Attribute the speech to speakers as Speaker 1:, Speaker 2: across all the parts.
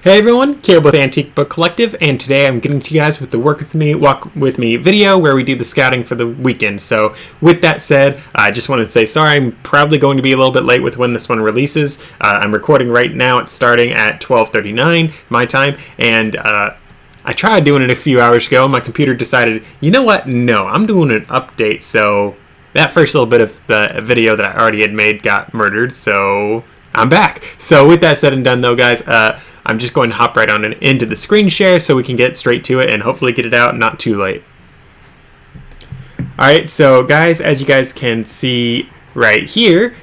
Speaker 1: Hey everyone, Caleb with Antique Book Collective, and today I'm getting to you guys with the Walk With Me video where we do the scouting for the weekend. So with that said, I just wanted to say sorry, I'm probably going to be a little bit late with when this one releases. I'm recording right now, it's starting at 12:39 my time, and I tried doing it a few hours ago. My computer decided, you know what, no, I'm doing an update, so that first little bit of the video that I already had made got murdered, so I'm back. So with that said and done though, guys, I'm just going to hop right on into the screen share so we can get straight to it and hopefully get it out not too late. Alright, so guys, as you guys can see right here,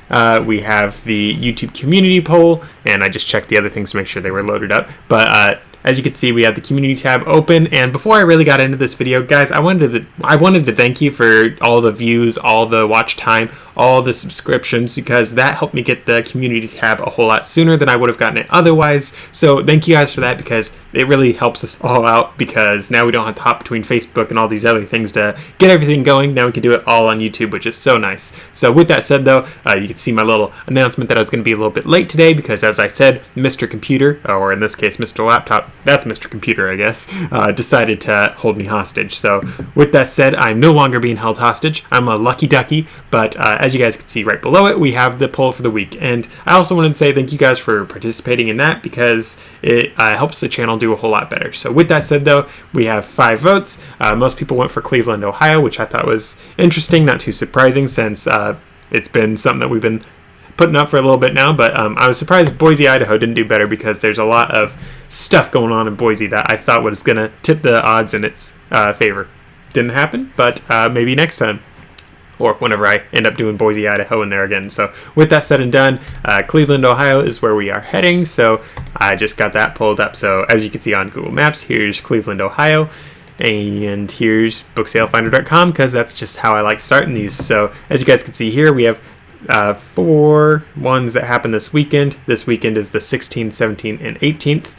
Speaker 1: we have the YouTube community poll, and I just checked the other things to make sure they were loaded up. But as you can see, we have the community tab open, and before I really got into this video, guys, I wanted to thank you for all the views, all the watch time, all the subscriptions, because that helped me get the community tab a whole lot sooner than I would have gotten it otherwise. So thank you guys for that, because it really helps us all out, because now we don't have to hop between Facebook and all these other things to get everything going. Now we can do it all on YouTube, which is so nice. So with that said though, you can see my little announcement that I was going to be a little bit late today, because as I said, Mr. Computer, or in this case Mr. Laptop, that's Mr. Computer I guess, decided to hold me hostage. So with that said, I'm no longer being held hostage. I'm a lucky ducky, but as you guys can see right below it, we have the poll for the week. And I also wanted to say thank you guys for participating in that, because it helps the channel do a whole lot better. So with that said though, we have 5 votes. Most people went for Cleveland, Ohio, which I thought was interesting, not too surprising since it's been something that we've been putting up for a little bit now, but I was surprised Boise, Idaho didn't do better, because there's a lot of stuff going on in Boise that I thought was going to tip the odds in its favor. Didn't happen, but maybe next time, or whenever I end up doing Boise, Idaho in there again. So with that said and done, Cleveland, Ohio is where we are heading, so I just got that pulled up. So as you can see on Google Maps, here's Cleveland, Ohio, and here's booksalefinder.com, because that's just how I like starting these. So as you guys can see here, we have 4 ones that happen this weekend. This weekend is the 16th, 17th, and 18th.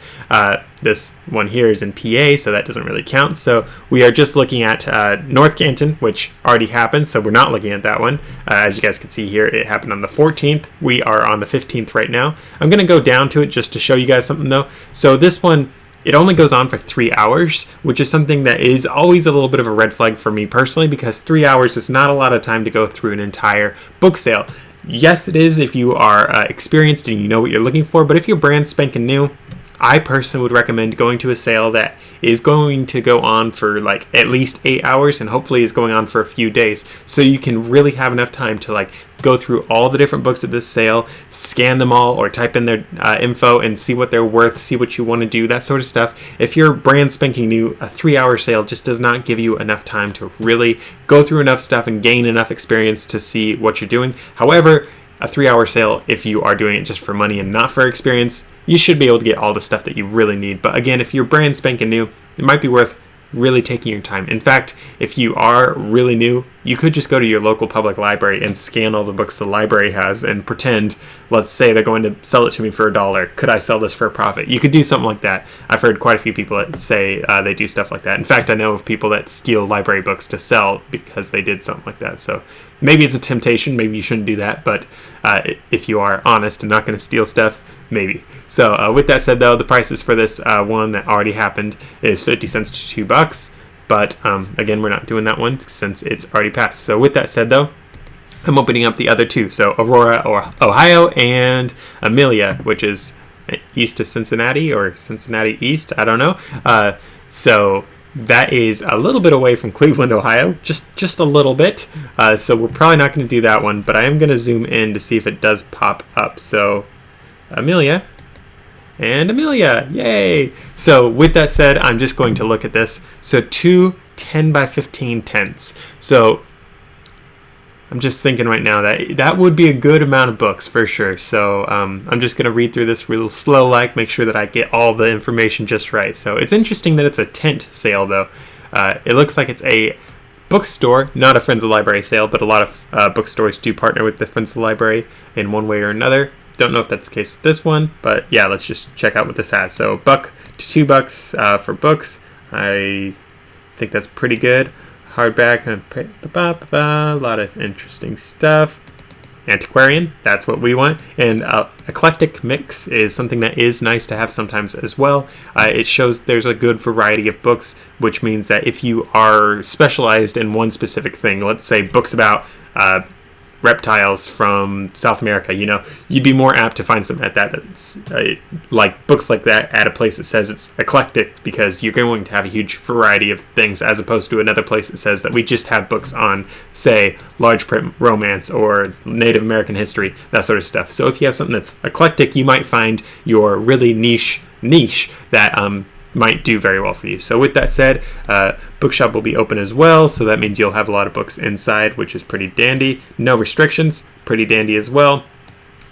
Speaker 1: This one here is in PA, so that doesn't really count. So we are just looking at North Canton, which already happened, so we're not looking at that one. As you guys can see here, it happened on the 14th. We are on the 15th right now. I'm going to go down to it just to show you guys something though. So this one, it only goes on for 3 hours, which is something that is always a little bit of a red flag for me personally, because 3 hours is not a lot of time to go through an entire book sale. Yes, it is if you are experienced and you know what you're looking for, but if you're brand spanking new, I personally would recommend going to a sale that is going to go on for like at least 8 hours, and hopefully is going on for a few days, so you can really have enough time to like go through all the different books at this sale, scan them all, or type in their info and see what they're worth, see what you want to do, that sort of stuff. If you're brand spanking new, a 3-hour sale just does not give you enough time to really go through enough stuff and gain enough experience to see what you're doing. However, a 3-hour sale, if you are doing it just for money and not for experience, you should be able to get all the stuff that you really need. But again, if you're brand spanking new, it might be worth really taking your time. In fact, if you are really new, you could just go to your local public library and scan all the books the library has and pretend, let's say they're going to sell it to me for $1. Could I sell this for a profit? You could do something like that. I've heard quite a few people that say they do stuff like that. In fact, I know of people that steal library books to sell because they did something like that. So maybe it's a temptation. Maybe you shouldn't do that. But if you are honest and not going to steal stuff, maybe. So with that said though, the prices for this one that already happened is 50 cents to $2. But again, we're not doing that one since it's already passed. So with that said though, I'm opening up the other 2. So Aurora, Ohio, and Amelia, which is east of Cincinnati, or Cincinnati East, I don't know. So that is a little bit away from Cleveland, Ohio, just a little bit. So we're probably not going to do that one, but I am going to zoom in to see if it does pop up. So Amelia and Amelia, yay! So with that said, I'm just going to look at this. So 2 10 by 15 tents. So I'm just thinking right now that that would be a good amount of books for sure. So I'm just going to read through this real slow, like make sure that I get all the information just right. So it's interesting that it's a tent sale though. It looks like it's a bookstore, not a Friends of the Library sale, but a lot of bookstores do partner with the Friends of the Library in one way or another. Don't know if that's the case with this one, but yeah, let's just check out what this has. So $1 to $2 for books. I think that's pretty good. Hardback, a lot of interesting stuff. antiquarian, that's what we want. And eclectic mix is something that is nice to have sometimes as well. It shows there's a good variety of books, which means that if you are specialized in one specific thing, let's say books about reptiles from South America, you'd be more apt to find something like that that's like books like that at a place that says it's eclectic, because you're going to have a huge variety of things, as opposed to another place that says that we just have books on, say, large print romance or Native American history, that sort of stuff. So if you have something that's eclectic, you might find your really niche that might do very well for you. So with that said, bookshop will be open as well, so that means you'll have a lot of books inside, which is pretty dandy. No restrictions, pretty dandy as well.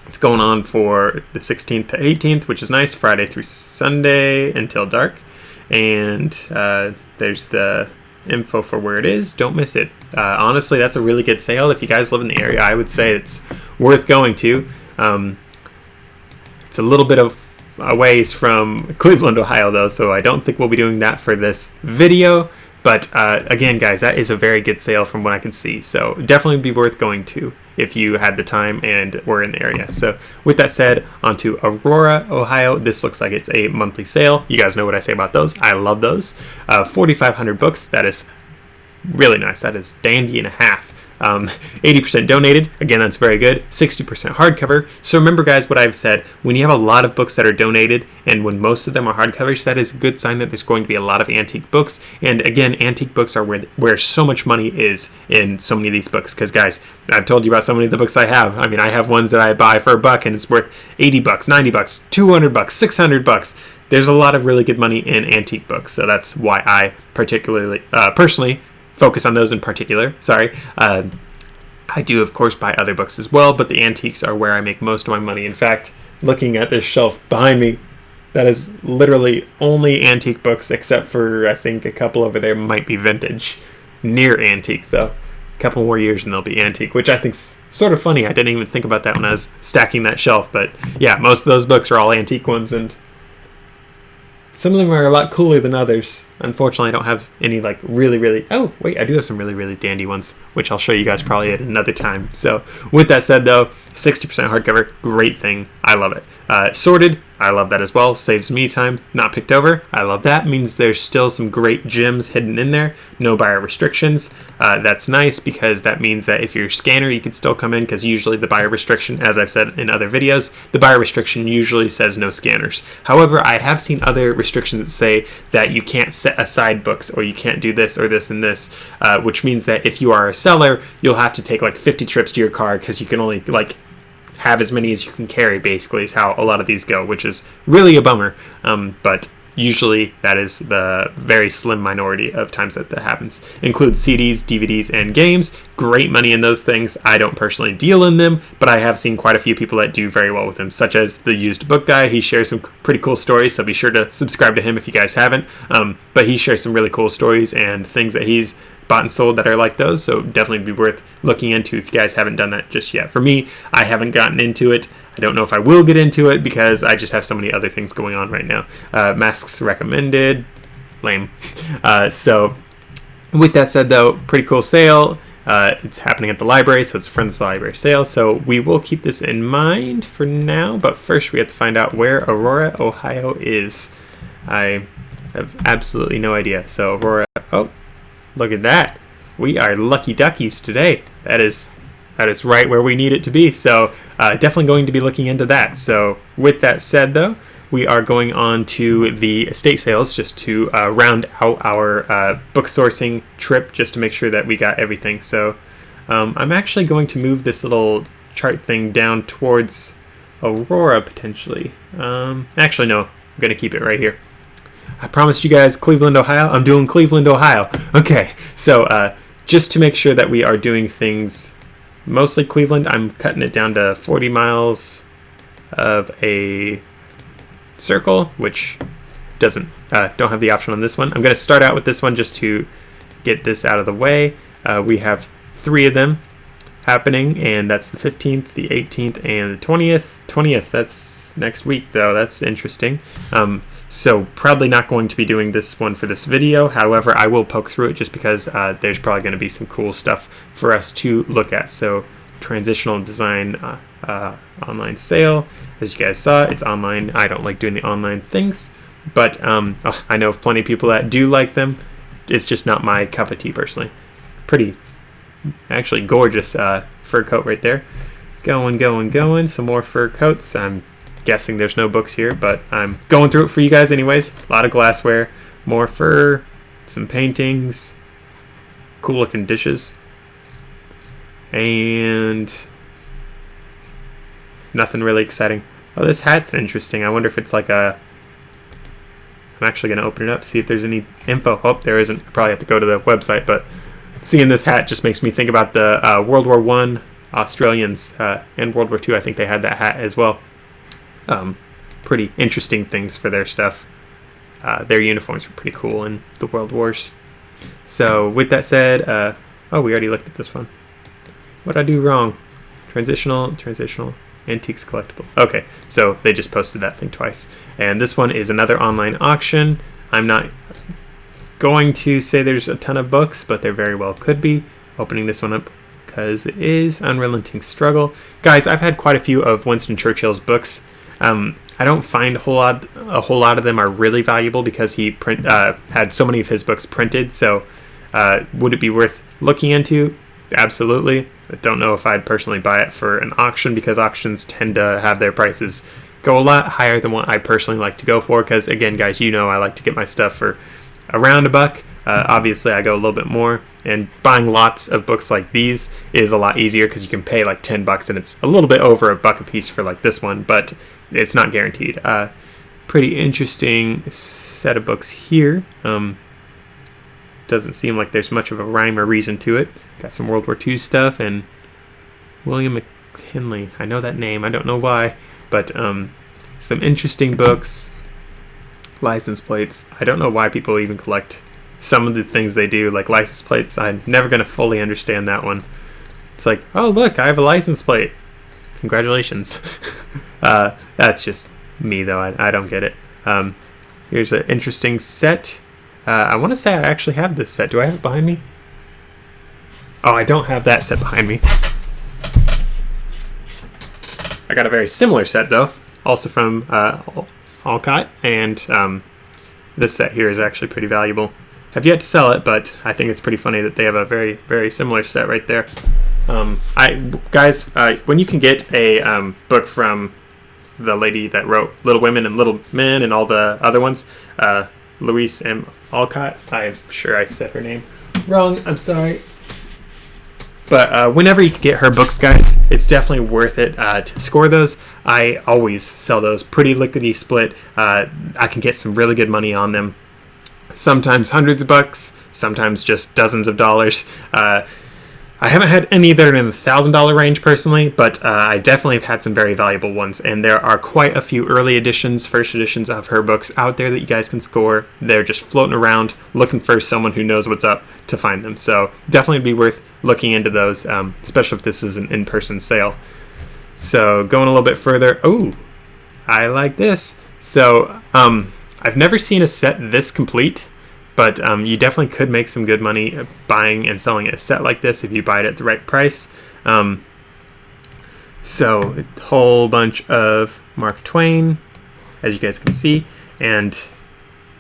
Speaker 1: It's going on for the 16th to 18th, which is nice, Friday through Sunday until dark. And there's the info for where it is. Don't miss it. Honestly, that's a really good sale. If you guys live in the area, I would say it's worth going to. It's a little bit of a ways from Cleveland, Ohio, though, so I don't think we'll be doing that for this video. But again, guys, that is a very good sale from what I can see, so definitely be worth going to if you had the time and were in the area. So with that said, on to Aurora, Ohio. This looks like it's a monthly sale. You guys know what I say about those. I love those. 4,500 books. That is really nice. That is dandy and a half. 80% donated. Again, that's very good. 60% hardcover. So remember, guys, what I've said. When you have a lot of books that are donated, and when most of them are hardcovers, that is a good sign that there's going to be a lot of antique books. And again, antique books are where so much money is in so many of these books. Because, guys, I've told you about so many of the books I have. I mean, I have ones that I buy for $1 and it's worth 80 bucks, 90 bucks, 200 bucks, 600 bucks. There's a lot of really good money in antique books. So that's why I personally focus on those in particular. I do, of course, buy other books as well, but the antiques are where I make most of my money. In fact, looking at this shelf behind me, that is literally only antique books, except for, I think, a couple over there might be vintage. Near antique, though. A couple more years and they'll be antique, which I think's sort of funny. I didn't even think about that when I was stacking that shelf, but yeah, most of those books are all antique ones, and some of them are a lot cooler than others. Unfortunately, I don't have any really... Oh, wait, I do have some really dandy ones, which I'll show you guys probably at another time. So with that said, though, 60% hardcover, great thing. I love it. Sorted, I love that as well. Saves me time. Not picked over, I love that. Means there's still some great gems hidden in there. No buyer restrictions. That's nice, because that means that if you're a scanner, you can still come in, because usually the buyer restriction, as I've said in other videos, the buyer restriction usually says no scanners. However, I have seen other restrictions that say that you can't set aside books, or you can't do this or this and this, which means that if you are a seller, you'll have to take 50 trips to your car, because you can only have as many as you can carry, basically, is how a lot of these go, which is really a bummer. But usually that is the very slim minority of times that happens. Includes CDs, DVDs, and games. Great money in those things. I don't personally deal in them, but I have seen quite a few people that do very well with them, such as the Used Book Guy. He shares some pretty cool stories, so be sure to subscribe to him if you guys haven't. But he shares some really cool stories and things that he's bought and sold that are like those, so definitely be worth looking into if you guys haven't done that just yet. For me, I haven't gotten into it. I don't know if I will get into it, because I just have so many other things going on right now. Masks recommended. Lame. So with that said, though, pretty cool sale. It's happening at the library, so it's a Friends of the Library sale. So we will keep this in mind for now, but first we have to find out where Aurora, Ohio is. I have absolutely no idea. So Aurora, oh, look at that. We are lucky duckies today. That is right where we need it to be. So definitely going to be looking into that. So with that said, though, we are going on to the estate sales just to round out our book sourcing trip, just to make sure that we got everything. So I'm actually going to move this little chart thing down towards Aurora, potentially. Actually, no. I'm going to keep it right here. I promised you guys Cleveland, Ohio. I'm doing Cleveland, Ohio. Okay, so just to make sure that we are doing things mostly Cleveland, I'm cutting it down to 40 miles of a circle, which don't have the option on this one. I'm going to start out with this one just to get this out of the way. We have 3 of them happening, and that's the 15th, the 18th, and the 20th. 20th, that's next week, though. That's interesting. So probably not going to be doing this one for this video. However, I will poke through it just because there's probably going to be some cool stuff for us to look at. So transitional design online sale. As you guys saw, it's online. I don't like doing the online things, but I know of plenty of people that do like them. It's just not my cup of tea personally. Pretty, actually gorgeous fur coat right there. Going. Some more fur coats. I'm guessing there's no books here, but I'm going through it for you guys anyways. A lot of glassware, more fur, some paintings, cool looking dishes, and nothing really exciting. Oh, this hat's interesting. I wonder if it's like a... I'm actually going to open it up, see if there's any info. Oh, there isn't. I probably have to go to the website, but seeing this hat just makes me think about the World War I Australians and World War II. I think they had that hat as well. Pretty interesting things for their stuff. Their uniforms were pretty cool in the World Wars. So with that said, oh, we already looked at this one. What did I do wrong? Transitional, antiques collectible. Okay, so they just posted that thing twice. And this one is another online auction. I'm not going to say there's a ton of books, but there very well could be. Opening this one up because it is Unrelenting Struggle. Guys, I've had quite a few of Winston Churchill's books. I don't find a whole lot of them are really valuable because he had so many of his books printed. So would it be worth looking into? Absolutely. I don't know if I'd personally buy it for an auction because auctions tend to have their prices go a lot higher than what I personally like to go for. Because again, guys, you know I like to get my stuff for around $1. Obviously, I go a little bit more, and buying lots of books like these is a lot easier because you can pay like $10, and it's a little bit over $1 a piece for like this one, but it's not guaranteed. Pretty interesting set of books here. Doesn't seem like there's much of a rhyme or reason to it. Got some World War II stuff, and William McKinley. I know that name. I don't know why, but some interesting books. License plates. I don't know why people even collect some of the things they do, like license plates. I'm never going to fully understand that one. It's like, oh, look, I have a license plate. Congratulations. That's just me, though. I don't get it. Here's an interesting set. I want to say I actually have this set. Do I have it behind me? Oh, I don't have that set behind me. I got a very similar set, though. Also from Alcott. And this set here is actually pretty valuable. Have yet to sell it, but I think it's pretty funny that they have a very, very similar set right there. Guys, when you can get a book from the lady that wrote Little Women and Little Men and all the other ones, Louise M. Alcott, I'm sure I said her name wrong, I'm sorry. But whenever you can get her books, guys, it's definitely worth it to score those. I always sell those pretty lickety split. I can get some really good money on them. Sometimes hundreds of bucks, sometimes just dozens of dollars. I haven't had any that are in the $1,000 range personally, but I definitely have had some very valuable ones. And there are quite a few early editions, first editions of her books out there that you guys can score. They're just floating around looking for someone who knows what's up to find them. So definitely be worth looking into those, especially if this is an in-person sale. So going a little bit further. Oh, I like this. So I've never seen a set this complete, but you definitely could make some good money buying and selling a set like this if you buy it at the right price. So a whole bunch of Mark Twain, as you guys can see. And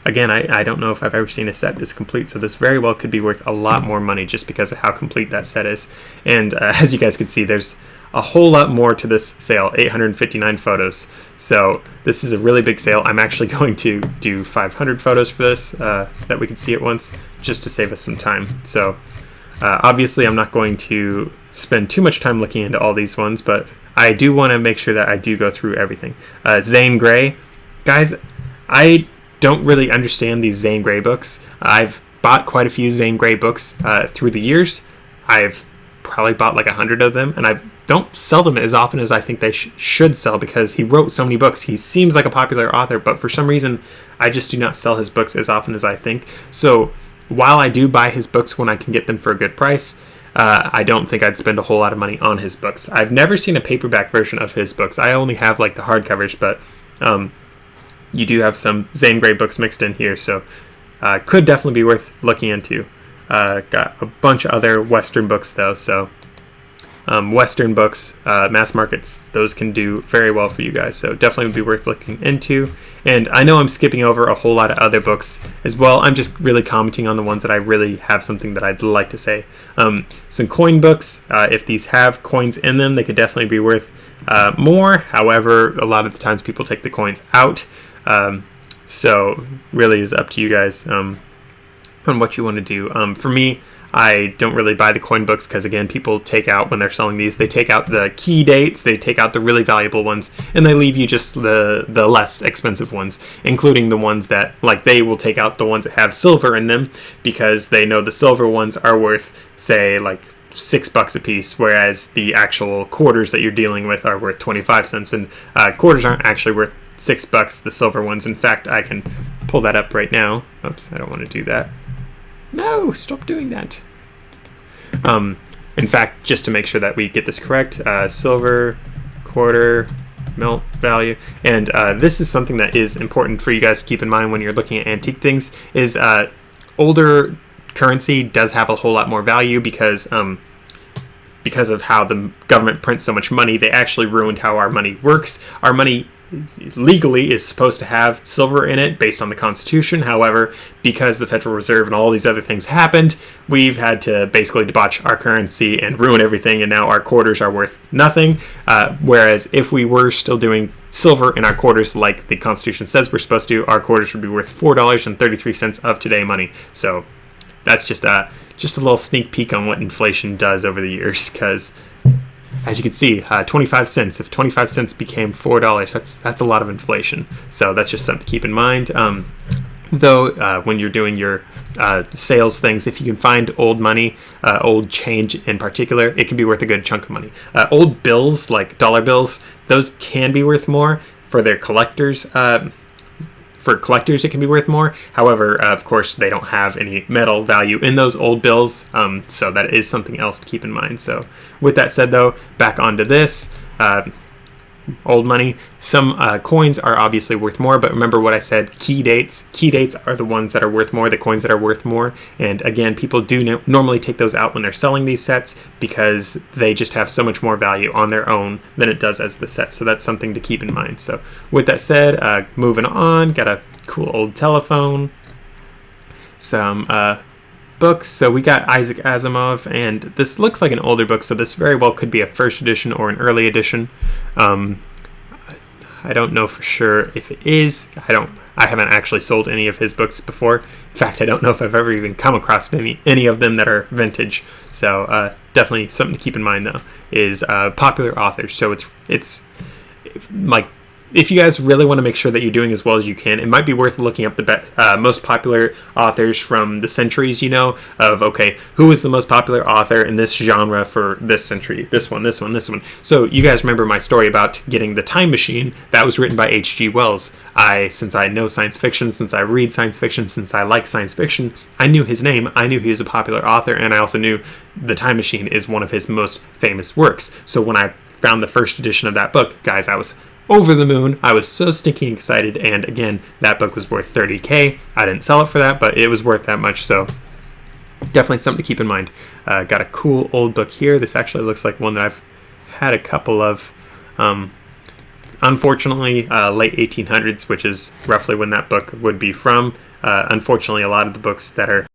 Speaker 1: again, I don't know if I've ever seen a set this complete, so this very well could be worth a lot more money just because of how complete that set is. And as you guys can see, there's a whole lot more to this sale, 859 photos. So this is a really big sale. I'm actually going to do 500 photos for this that we can see at once, just to save us some time. So obviously I'm not going to spend too much time looking into all these ones, but I do want to make sure that I do go through everything. Zane Grey. Guys, I don't really understand these Zane Grey books. I've bought quite a few Zane Grey books through the years. I've probably bought like 100 of them, and I don't sell them as often as I think they should sell because he wrote so many books. He seems like a popular author, but for some reason I just do not sell his books as often as I think. So while I do buy his books when I can get them for a good price, I don't think I'd spend a whole lot of money on his books. I've never seen a paperback version of his books. I only have like the hardcovers, but you do have some Zane Grey books mixed in here, so could definitely be worth looking into. Got a bunch of other Western books though, so Western books, mass markets, those can do very well for you guys. So definitely would be worth looking into. And I know I'm skipping over a whole lot of other books as well. I'm just really commenting on the ones that I really have something that I'd like to say. Some coin books, if these have coins in them, they could definitely be worth more. However, a lot of the times people take the coins out. So really is up to you guys on what you want to do. For me, I don't really buy the coin books because, again, people take out, when they're selling these, they take out the key dates, they take out the really valuable ones, and they leave you just the less expensive ones, including the ones that, like, they will take out the ones that have silver in them because they know the silver ones are worth, say, like, $6 a piece, whereas the actual quarters that you're dealing with are worth 25 cents, and quarters aren't actually worth $6, the silver ones. In fact, I can pull that up right now. Oops, I don't want to do that. No, stop doing that. In fact, just to make sure that we get this correct, silver quarter melt value, and this is something that is important for you guys to keep in mind when you're looking at antique things, is older currency does have a whole lot more value because of how the government prints so much money. They actually ruined how our money works. Our money legally is supposed to have silver in it based on the Constitution. However, because the Federal Reserve and all these other things happened, we've had to basically debauch our currency and ruin everything, and now our quarters are worth nothing. Whereas if we were still doing silver in our quarters like the Constitution says we're supposed to, our quarters would be worth $4.33 of today money. So that's just a little sneak peek on what inflation does over the years, because as you can see, 25 cents. If 25 cents became $4, that's a lot of inflation. So that's just something to keep in mind. Though, when you're doing your sales things, if you can find old money, old change in particular, it can be worth a good chunk of money. Old bills, like dollar bills, those can be worth more for their collectors. For collectors, it can be worth more. However, of course, they don't have any metal value in those old bills, so that is something else to keep in mind. So with that said, though, back onto this. Old money. Some coins are obviously worth more, but remember what I said, key dates. Key dates are the ones that are worth more, the coins that are worth more. And again, people do normally take those out when they're selling these sets because they just have so much more value on their own than it does as the set. So that's something to keep in mind. So with that said, moving on, got a cool old telephone, some books. So we got Isaac Asimov, and this looks like an older book, so this very well could be a first edition or an early edition. I don't know for sure if it is. I haven't actually sold any of his books before. In fact, I don't know if I've ever even come across any of them that are vintage. So definitely something to keep in mind, though, is popular authors. So it's like, if you guys really want to make sure that you're doing as well as you can, it might be worth looking up the most popular authors from the centuries, of, okay, who is the most popular author in this genre for this century? This one. So you guys remember my story about getting The Time Machine. That was written by H.G. Wells. Since I know science fiction, since I read science fiction, since I like science fiction, I knew his name. I knew he was a popular author, and I also knew The Time Machine is one of his most famous works. So when I found the first edition of that book, guys, I was over the moon. I was so stinking excited, and again, that book was worth $30,000. I didn't sell it for that, but it was worth that much, so definitely something to keep in mind. Got a cool old book here. This actually looks like one that I've had a couple of. Unfortunately, late 1800s, which is roughly when that book would be from. Unfortunately, a lot of the books that are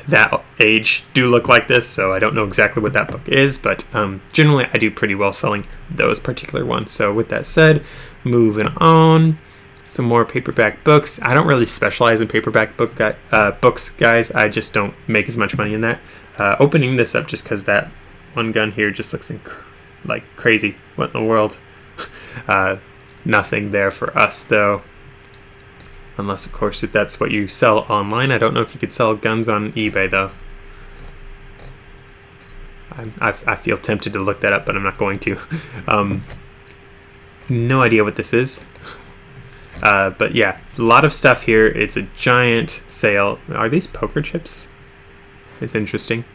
Speaker 1: that age do look like this, so I don't know exactly what that book is, but generally I do pretty well selling those particular ones. So with that said, moving on, some more paperback books. I don't really specialize in paperback books, guys. I just don't make as much money in that. Opening this up just because that one gun here just looks like crazy. What in the world? Nothing there for us, though. Unless, of course, if that's what you sell online. I don't know if you could sell guns on eBay, though. I feel tempted to look that up, but I'm not going to. No idea what this is. But yeah, a lot of stuff here. It's a giant sale. Are these poker chips? It's interesting.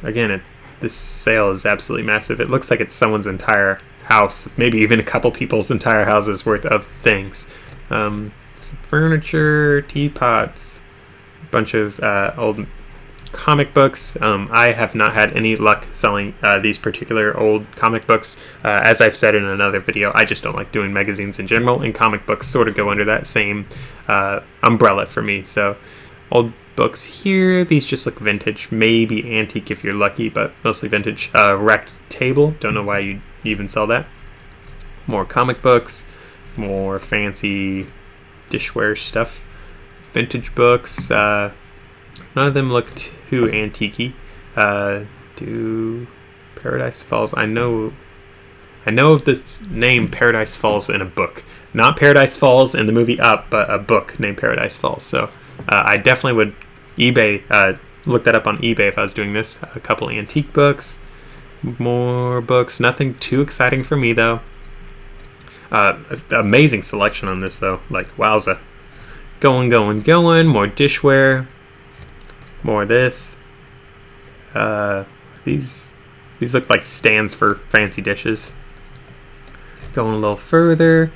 Speaker 1: Again, this sale is absolutely massive. It looks like it's someone's entire house, maybe even a couple people's entire houses worth of things. Some furniture, teapots, a bunch of old comic books. I have not had any luck selling these particular old comic books. As I've said in another video, I just don't like doing magazines in general, and comic books sort of go under that same umbrella for me. So old books here. These just look vintage, maybe antique if you're lucky, but mostly vintage. Wrecked table. Don't know why you even sell that. More comic books. More fancy dishware stuff. Vintage books. None of them look too antique-y. Do Paradise Falls? I know of the name Paradise Falls in a book. Not Paradise Falls in the movie Up, but a book named Paradise Falls. So I definitely would look that up on eBay if I was doing this. A couple antique books. More books. Nothing too exciting for me, though. Amazing selection on this, though. Like, wowza. Going. More dishware. More of this. These look like stands for fancy dishes. Going a little further.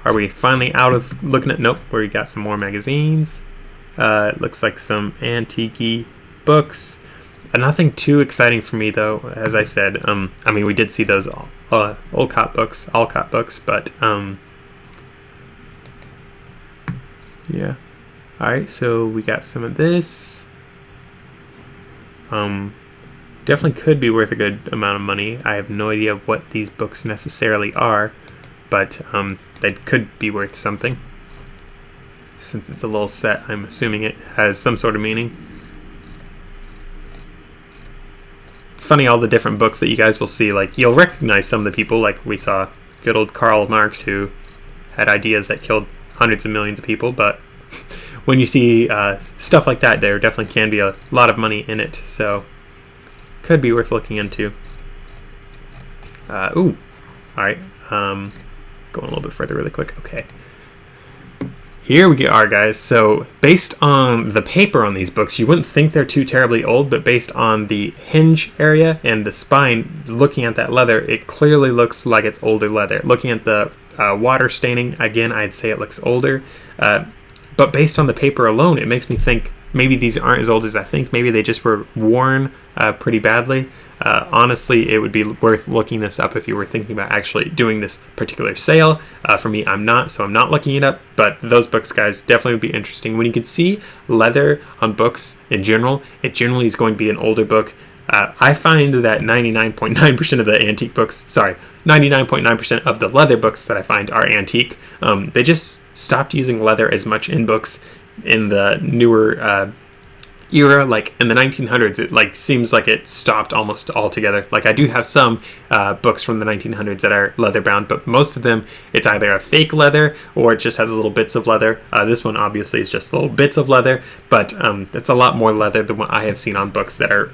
Speaker 1: Are we finally out of looking at... Nope, we got some more magazines. It looks like some antique books. Nothing too exciting for me, though. As I said, I mean, we did see those Olcott books, but yeah. All right, so we got some of this. Definitely could be worth a good amount of money. I have no idea what these books necessarily are, but they could be worth something. Since it's a little set, I'm assuming it has some sort of meaning. It's funny, all the different books that you guys will see, like, you'll recognize some of the people, like we saw good old Karl Marx, who had ideas that killed hundreds of millions of people, but when you see stuff like that, there definitely can be a lot of money in it, so could be worth looking into. Ooh, alright, going a little bit further really quick. Okay, here we are, guys. So based on the paper on these books, you wouldn't think they're too terribly old, but based on the hinge area and the spine, looking at that leather, it clearly looks like it's older leather. Looking at the water staining, again, I'd say it looks older. But based on the paper alone, it makes me think maybe these aren't as old as I think. Maybe they just were worn pretty badly. Honestly, it would be worth looking this up if you were thinking about actually doing this particular sale. For me, I'm not, so I'm not looking it up. But those books, guys, definitely would be interesting. When you can see leather on books in general, it generally is going to be an older book. I find that 99.9% of the antique books, 99.9% of the leather books that I find are antique. They just stopped using leather as much in books in the newer era. Like in the 1900s, it like seems like it stopped almost altogether. Like I do have some books from the 1900s that are leather bound, but most of them it's either a fake leather or it just has little bits of leather. This one obviously is just little bits of leather, but it's a lot more leather than what I have seen on books that are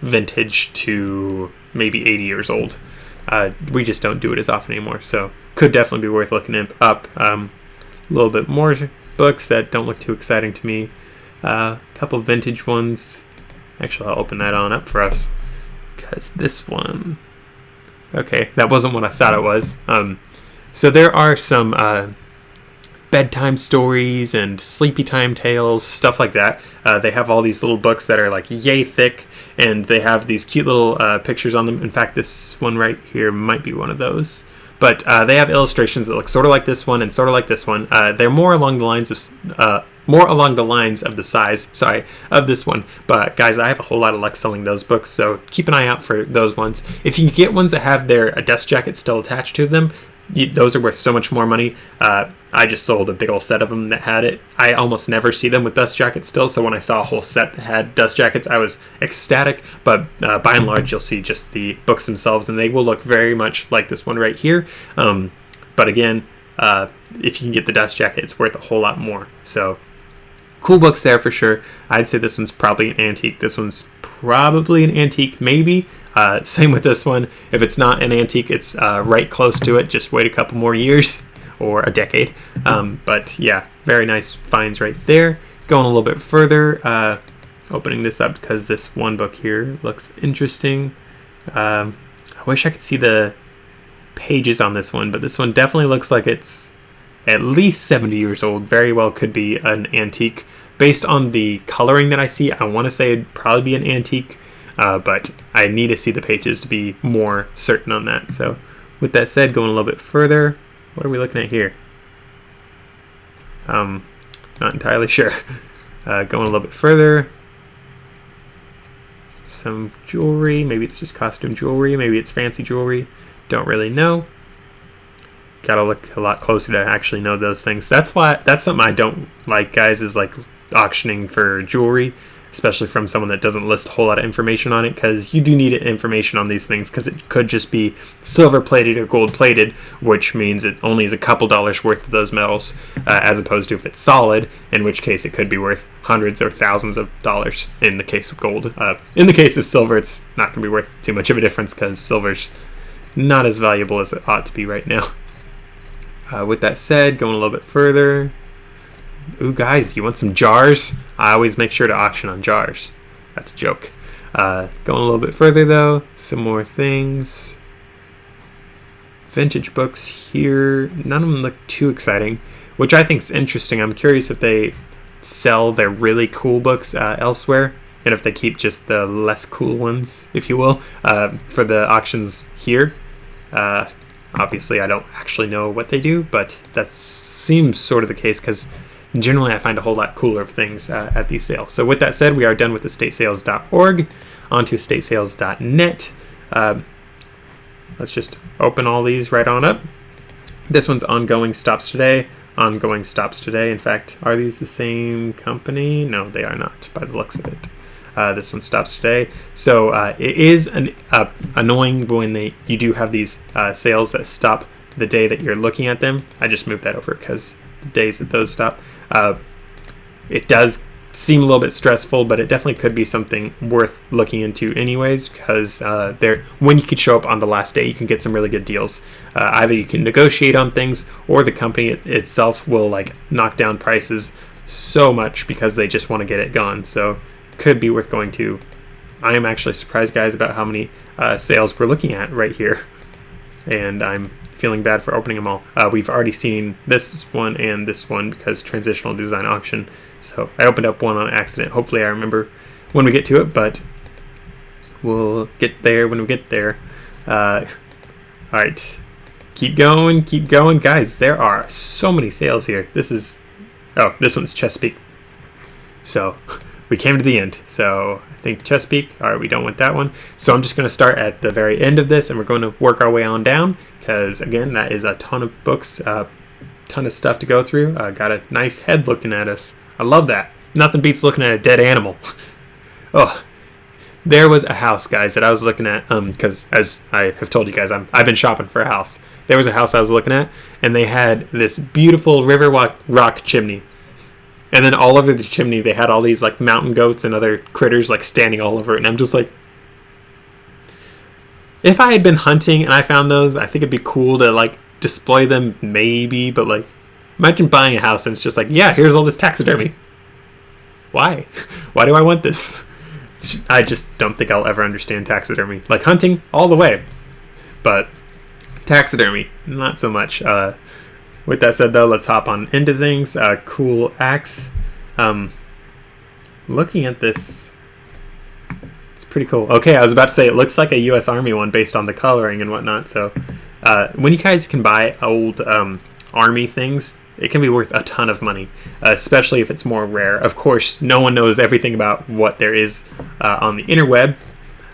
Speaker 1: vintage to maybe 80 years old. We just don't do it as often anymore, so could definitely be worth looking up. A little bit more books that don't look too exciting to me. A couple vintage ones. Actually, I'll open that on up for us, because this one, okay, that wasn't what I thought it was. So there are some bedtime stories and sleepy time tales, stuff like that. They have all these little books that are like yay thick, and they have these cute little pictures on them. In fact, this one right here might be one of those. But they have illustrations that look sort of like this one and sort of like this one. They're more along the lines of the size, of this one. But guys, I have a whole lot of luck selling those books, so keep an eye out for those ones. If you can get ones that have their dust jacket still attached to them, those are worth so much more money. I just sold a big old set of them that had it. I almost never see them with dust jackets still, so when I saw a whole set that had dust jackets, I was ecstatic. But by and large, you'll see just the books themselves, and they will look very much like this one right here. But again, if you can get the dust jacket, it's worth a whole lot more. So cool books there for sure. I'd say this one's probably an antique. This one's probably an antique, maybe. Same with this one. If it's not an antique, it's right close to it. Just wait a couple more years or a decade. But yeah, very nice finds right there. Going a little bit further, opening this up because this one book here looks interesting. I wish I could see the pages on this one, but this one definitely looks like it's at least 70 years old. Very well could be an antique. Based on the coloring that I see, I want to say it'd probably be an antique, but I need to see the pages to be more certain on that. So with that said, going a little bit further, what are we looking at here? Not entirely sure. Going a little bit further, some jewelry. Maybe it's just costume jewelry. Maybe it's fancy jewelry. Don't really know. Gotta look a lot closer to actually know those things. That's something I don't like, guys, is like auctioning for jewelry, especially from someone that doesn't list a whole lot of information on it, because you do need information on these things, because it could just be silver plated or gold plated, which means it only is a couple dollars worth of those metals, as opposed to if it's solid, in which case it could be worth hundreds or thousands of dollars in the case of gold. In the case of silver, it's not going to be worth too much of a difference, because silver's not as valuable as it ought to be right now. With that said, going a little bit further. Ooh, guys, you want some jars? I always make sure to auction on jars. That's a joke. Going a little bit further, though. Some more things. Vintage books here. None of them look too exciting, which I think is interesting. I'm curious if they sell their really cool books elsewhere, and if they keep just the less cool ones, if you will, for the auctions here. Obviously, I don't actually know what they do, but that seems sort of the case, because generally I find a whole lot cooler things at these sales. So with that said, we are done with estatesales.org. On to estatesales.net. Let's just open all these right on up. This one's Ongoing Stops Today. Ongoing Stops Today. In fact, are these the same company? No, they are not, by the looks of it. This one stops today. So it is annoying when you do have these sales that stop the day that you're looking at them. I just moved that over because the days that those stop. It does seem a little bit stressful, but it definitely could be something worth looking into anyways, because when you could show up on the last day, you can get some really good deals. Either you can negotiate on things, or the company itself will like knock down prices so much because they just want to get it gone. So could be worth going to. I am actually surprised, guys, about how many sales we're looking at right here, and I'm feeling bad for opening them all. We've already seen this one and this one because transitional design auction, so I opened up one on accident. Hopefully I remember when we get to it, but we'll get there when we get there. Alright, keep going, guys. There are so many sales here. This one's Chesapeake, so we came to the end. So I think Chesapeake. All right, we don't want that one. So I'm just going to start at the very end of this, and we're going to work our way on down, because again, that is a ton of books, ton of stuff to go through. Got a nice head looking at us. I love that. Nothing beats looking at a dead animal. Oh, there was a house, guys, that I was looking at, because as I have told you guys, I've been shopping for a house. There was a house I was looking at, and they had this beautiful river rock chimney. And then all over the chimney, they had all these like mountain goats and other critters like standing all over it. And I'm just like, if I had been hunting and I found those, I think it'd be cool to like display them maybe. But like, imagine buying a house and it's just like, yeah, here's all this taxidermy. Why? Why do I want this? I just don't think I'll ever understand taxidermy. Like hunting, all the way. But taxidermy, not so much. With that said, though, let's hop on into things. Cool axe. Looking at this, it's pretty cool. Okay, I was about to say it looks like a U.S. Army one based on the coloring and whatnot. So when you guys can buy old Army things, it can be worth a ton of money, especially if it's more rare. Of course, no one knows everything about what there is on the interweb,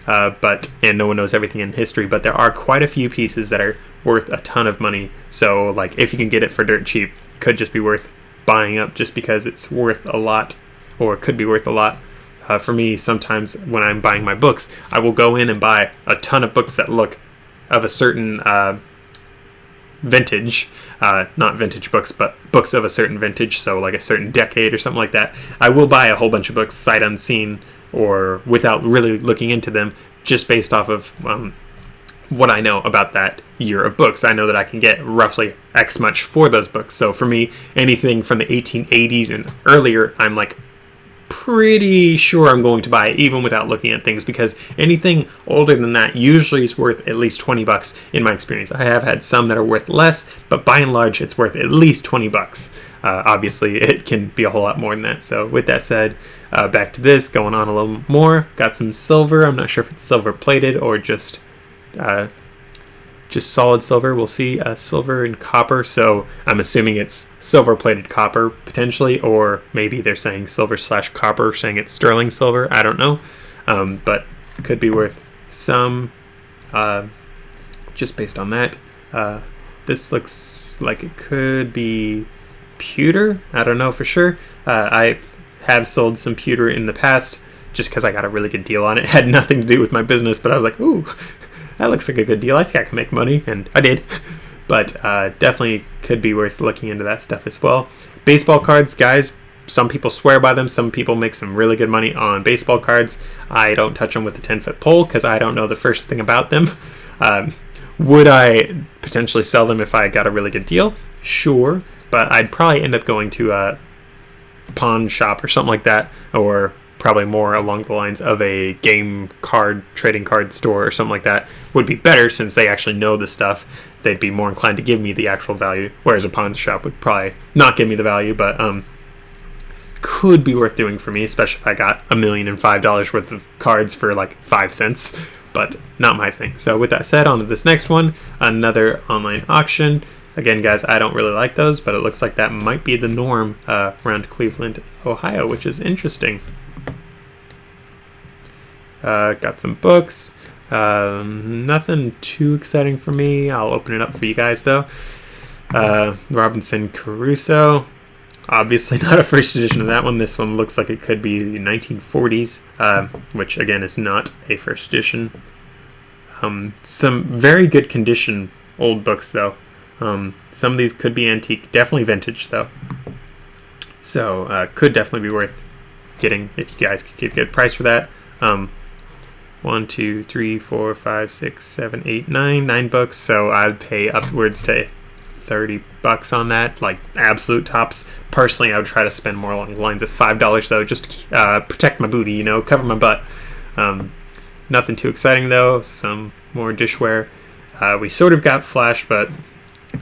Speaker 1: and no one knows everything in history, but there are quite a few pieces that are worth a ton of money. So like if you can get it for dirt cheap, it could just be worth buying up just because it's worth a lot, or it could be worth a lot. For me, sometimes when I'm buying my books, I will go in and buy a ton of books that look of a certain vintage, not vintage books, but books of a certain vintage, so like a certain decade or something like that. I will buy a whole bunch of books sight unseen or without really looking into them, just based off of what I know about that year of books. I know that I can get roughly X much for those books. So for me, anything from the 1880s and earlier, I'm like pretty sure I'm going to buy, even without looking at things, because anything older than that usually is worth at least $20 in my experience. I have had some that are worth less, but by and large, it's worth at least $20. Obviously, it can be a whole lot more than that. So with that said, back to this, going on a little more. Got some silver. I'm not sure if it's silver plated or just solid silver. We'll see. Silver and copper. So I'm assuming it's silver plated copper potentially, or maybe they're saying silver / copper, saying it's sterling silver. I don't know, but could be worth some just based on that. This looks like it could be pewter. I don't know for sure. I have sold some pewter in the past just because I got a really good deal on it. It had nothing to do with my business, but I was like, ooh, that looks like a good deal. I think I can make money, and I did. But definitely could be worth looking into that stuff as well. Baseball cards, guys, some people swear by them. Some people make some really good money on baseball cards. I don't touch them with a 10-foot pole because I don't know the first thing about them. Would I potentially sell them if I got a really good deal? Sure, but I'd probably end up going to a pawn shop or something like that, or probably more along the lines of a game card trading card store or something like that would be better, since they actually know the stuff. They'd be more inclined to give me the actual value, whereas a pawn shop would probably not give me the value, but could be worth doing for me, especially if I got $1,005 worth of cards for like 5 cents. But not my thing. So with that said, on to this next one, another online auction. Again, guys, I don't really like those, but it looks like that might be the norm around Cleveland, Ohio, which is interesting. Got some books. Nothing too exciting for me. I'll open it up for you guys, though. Robinson Crusoe. Obviously not a first edition of that one. This one looks like it could be the 1940s, which again is not a first edition. Some very good condition old books though. Some of these could be antique, definitely vintage though. So could definitely be worth getting if you guys could get a good price for that. 1, 2, 3, 4, 5, 6, 7, 8, 9 books. So I'd pay upwards to $30 on that, like absolute tops. Personally, I would try to spend more along the lines of $5 though, just to protect my booty, cover my butt. Nothing too exciting though. Some more dishware. We sort of got Flash, but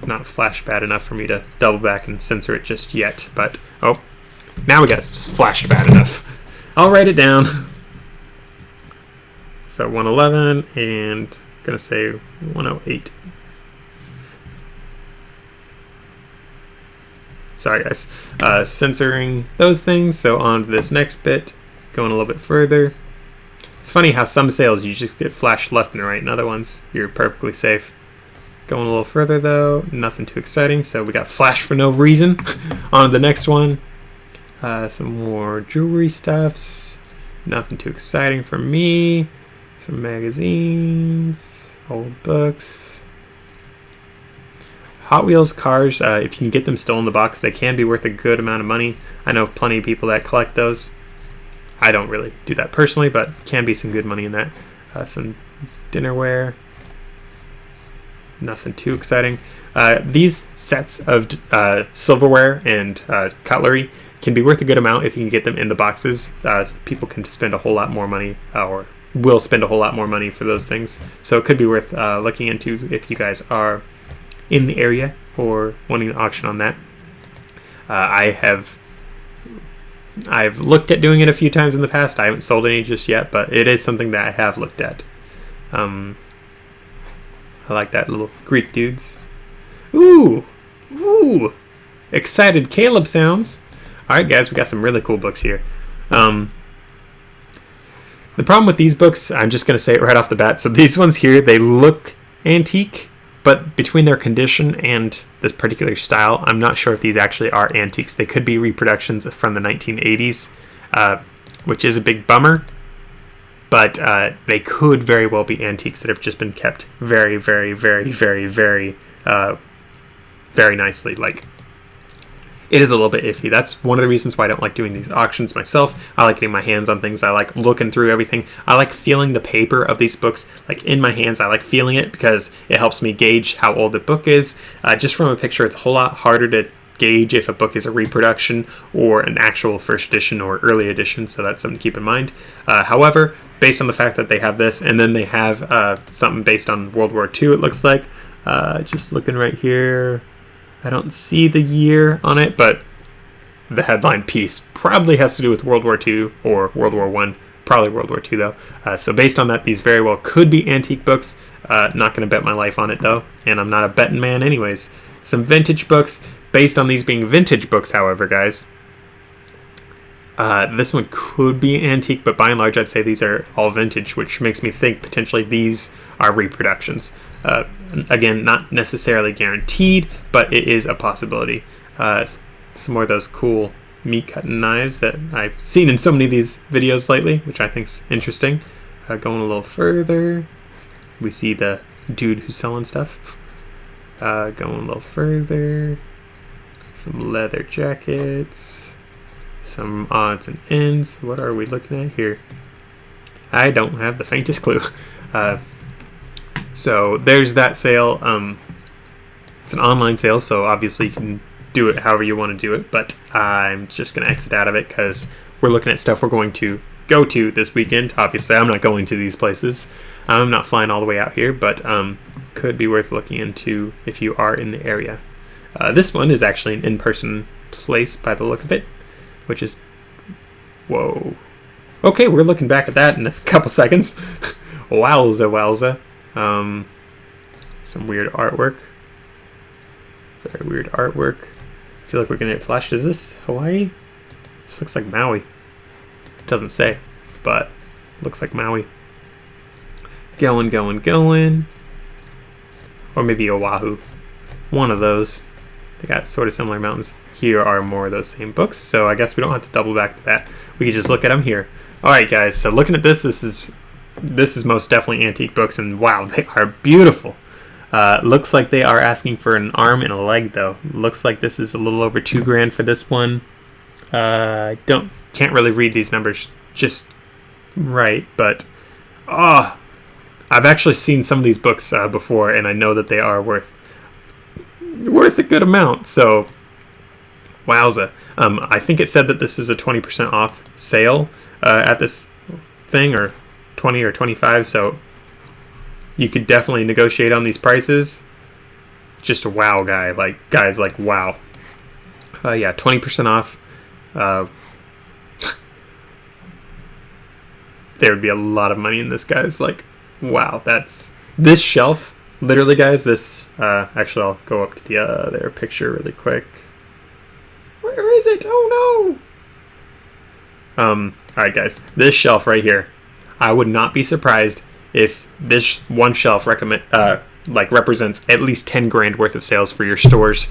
Speaker 1: not Flash bad enough for me to double back and censor it just yet. But oh, now we got Flash bad enough. I'll write it down. So 111 and gonna say 108. Sorry guys, censoring those things. So on to this next bit, going a little bit further. It's funny how some sales you just get flashed left and right, and other ones you're perfectly safe. Going a little further though, nothing too exciting. So we got flash for no reason. On to the next one, some more jewelry stuffs. Nothing too exciting for me. Some magazines, old books. Hot Wheels cars, if you can get them still in the box, they can be worth a good amount of money. I know of plenty of people that collect those. I don't really do that personally, but can be some good money in that. Some dinnerware. Nothing too exciting. These sets of silverware and cutlery can be worth a good amount if you can get them in the boxes. People can spend a whole lot more money, or will spend a whole lot more money for those things. So it could be worth looking into if you guys are in the area or wanting to auction on that. I've looked at doing it a few times in the past. I haven't sold any just yet, but it is something that I have looked at. I like that little Greek dudes. Ooh, excited Caleb sounds. All right, guys, we got some really cool books here. The problem with these books, I'm just going to say it right off the bat. So these ones here, they look antique, but between their condition and this particular style, I'm not sure if these actually are antiques. They could be reproductions from the 1980s, which is a big bummer. But they could very well be antiques that have just been kept very, very, very, very, very, very nicely. Like, it is a little bit iffy. That's one of the reasons why I don't like doing these auctions myself. I like getting my hands on things. I like looking through everything. I like feeling the paper of these books like in my hands. I like feeling it because it helps me gauge how old the book is. Just from a picture, it's a whole lot harder to gauge if a book is a reproduction or an actual first edition or early edition, so that's something to keep in mind. However, based on the fact that they have this, and then they have something based on World War II, it looks like. Just looking right here, I don't see the year on it, but the headline piece probably has to do with World War II or World War One. Probably World War II, though. So based on that, these very well could be antique books. Not going to bet my life on it, though. And I'm not a betting man anyways. Some vintage books. Based on these being vintage books, however, guys, this one could be antique, but by and large, I'd say these are all vintage, which makes me think potentially these are reproductions. Again, not necessarily guaranteed, but it is a possibility. Some more of those cool meat cutting knives that I've seen in so many of these videos lately, which I think's interesting. Going a little further, we see the dude who's selling stuff. Going a little further, some leather jackets, some odds and ends. What are we looking at here? I don't have the faintest clue. So there's that sale. It's an online sale, so obviously you can do it however you want to do it, but I'm just going to exit out of it because we're looking at stuff we're going to go to this weekend. Obviously, I'm not going to these places. I'm not flying all the way out here, but could be worth looking into if you are in the area. This one is actually an in-person place by the look of it, which is... Whoa. Okay, we're looking back at that in a couple seconds. Wowza, wowza. Some weird artwork. Very weird artwork. I feel like we're gonna get flashed. Is this Hawaii? This looks like Maui. Doesn't say, but looks like Maui. Going. Or maybe Oahu. One of those. They got sort of similar mountains. Here are more of those same books, so I guess we don't have to double back to that. We can just look at them here. Alright guys, so looking at this is most definitely antique books, and wow, they are beautiful. Looks like they are asking for an arm and a leg, though. Looks like this is a little over $2,000 for this one. Can't really read these numbers just right, but I've actually seen some of these books before, and I know that they are worth a good amount. So, wowza! I think it said that this is a 20% off sale at this thing, or 20 or 25. So. You could definitely negotiate on these prices. Just a wow guy. Guys like wow. Yeah, 20% off. There would be a lot of money in this, guys. Like, wow, that's... This shelf, literally, guys, this... actually, I'll go up to the other picture really quick. Where is it? Oh, no! Alright, guys. This shelf right here. I would not be surprised if this one shelf represents at least $10,000 worth of sales for your stores.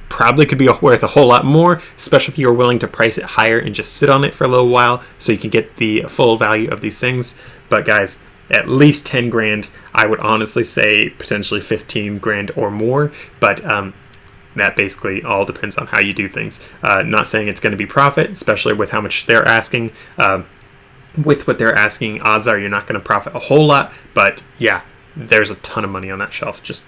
Speaker 1: Probably could be worth a whole lot more, especially if you're willing to price it higher and just sit on it for a little while so you can get the full value of these things. But guys, at least $10,000. I would honestly say potentially $15,000 or more, but that basically all depends on how you do things. Not saying it's going to be profit, especially with how much they're asking. With what they're asking, odds are you're not going to profit a whole lot, but yeah, there's a ton of money on that shelf. Just,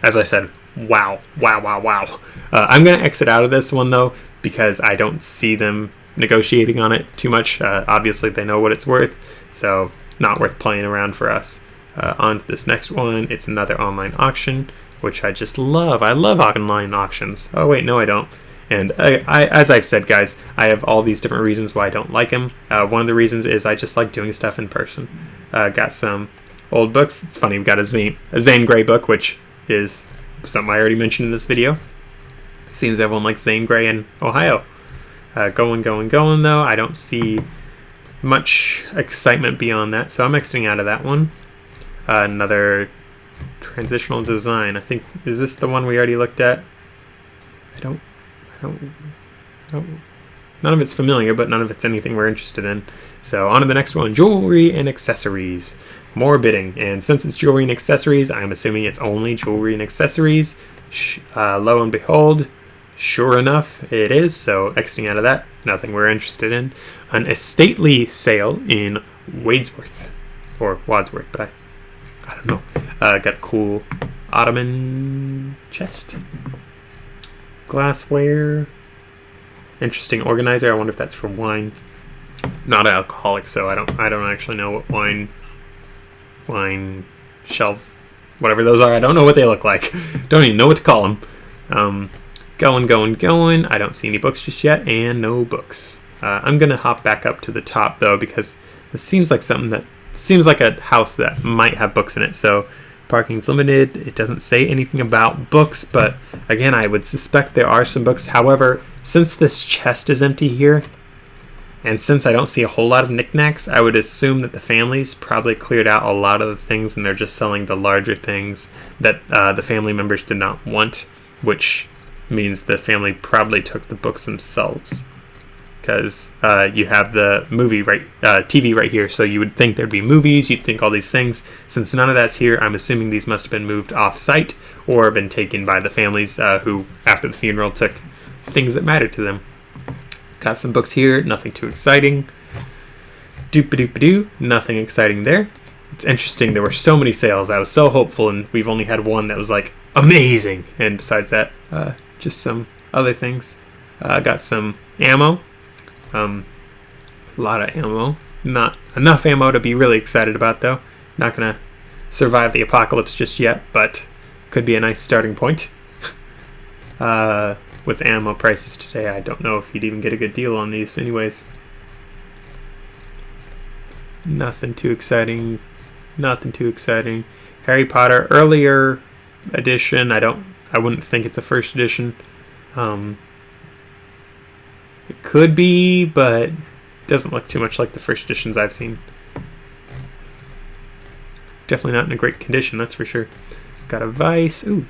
Speaker 1: as I said, wow. I'm going to exit out of this one, though, because I don't see them negotiating on it too much. Obviously, they know what it's worth, so not worth playing around for us. On to this next one. It's another online auction, which I just love. I love online auctions. Oh, wait, no, I don't. And I, as I've said, guys, I have all these different reasons why I don't like them. One of the reasons is I just like doing stuff in person. Got some old books. It's funny, we've got a Zane Grey book, which is something I already mentioned in this video. Seems everyone likes Zane Grey in Ohio. Going, though. I don't see much excitement beyond that, so I'm exiting out of that one. Another transitional design. I think, is this the one we already looked at? I don't, none of it's familiar, but none of it's anything we're interested in. So on to the next one, jewelry and accessories. More bidding, and since it's jewelry and accessories, I'm assuming it's only jewelry and accessories. Lo and behold, sure enough, it is. So exiting out of that, nothing we're interested in. An estately sale in Wadsworth, or Wadsworth, but I don't know. Got a cool ottoman chest. Glassware. Interesting organizer. I wonder if that's for wine. Not an alcoholic, so I don't actually know what wine shelf, whatever those are. I don't know what they look like. Don't even know what to call them. Going. I don't see any books just yet, and no books. I'm gonna hop back up to the top though, because this seems like a house that might have books in it. So parking's limited. It doesn't say anything about books, but again, I would suspect there are some books. However, since this chest is empty here, and since I don't see a whole lot of knickknacks, I would assume that the families probably cleared out a lot of the things and they're just selling the larger things that the family members did not want, which means the family probably took the books themselves. Because you have the TV right here, so you would think there'd be movies, you'd think all these things. Since none of that's here, I'm assuming these must have been moved off-site or been taken by the families who, after the funeral, took things that mattered to them. Got some books here, nothing too exciting. Doop-a-doop-a-doo, nothing exciting there. It's interesting, there were so many sales, I was so hopeful, and we've only had one that was like, amazing! And besides that, just some other things. Got some ammo. A lot of ammo. Not enough ammo to be really excited about, though. Not gonna survive the apocalypse just yet, but could be a nice starting point. With ammo prices today, I don't know if you'd even get a good deal on these anyways. Nothing too exciting. Harry Potter earlier edition. I wouldn't think it's a first edition. It could be, but it doesn't look too much like the first editions I've seen. Definitely not in a great condition, that's for sure. Got a Vice. Ooh,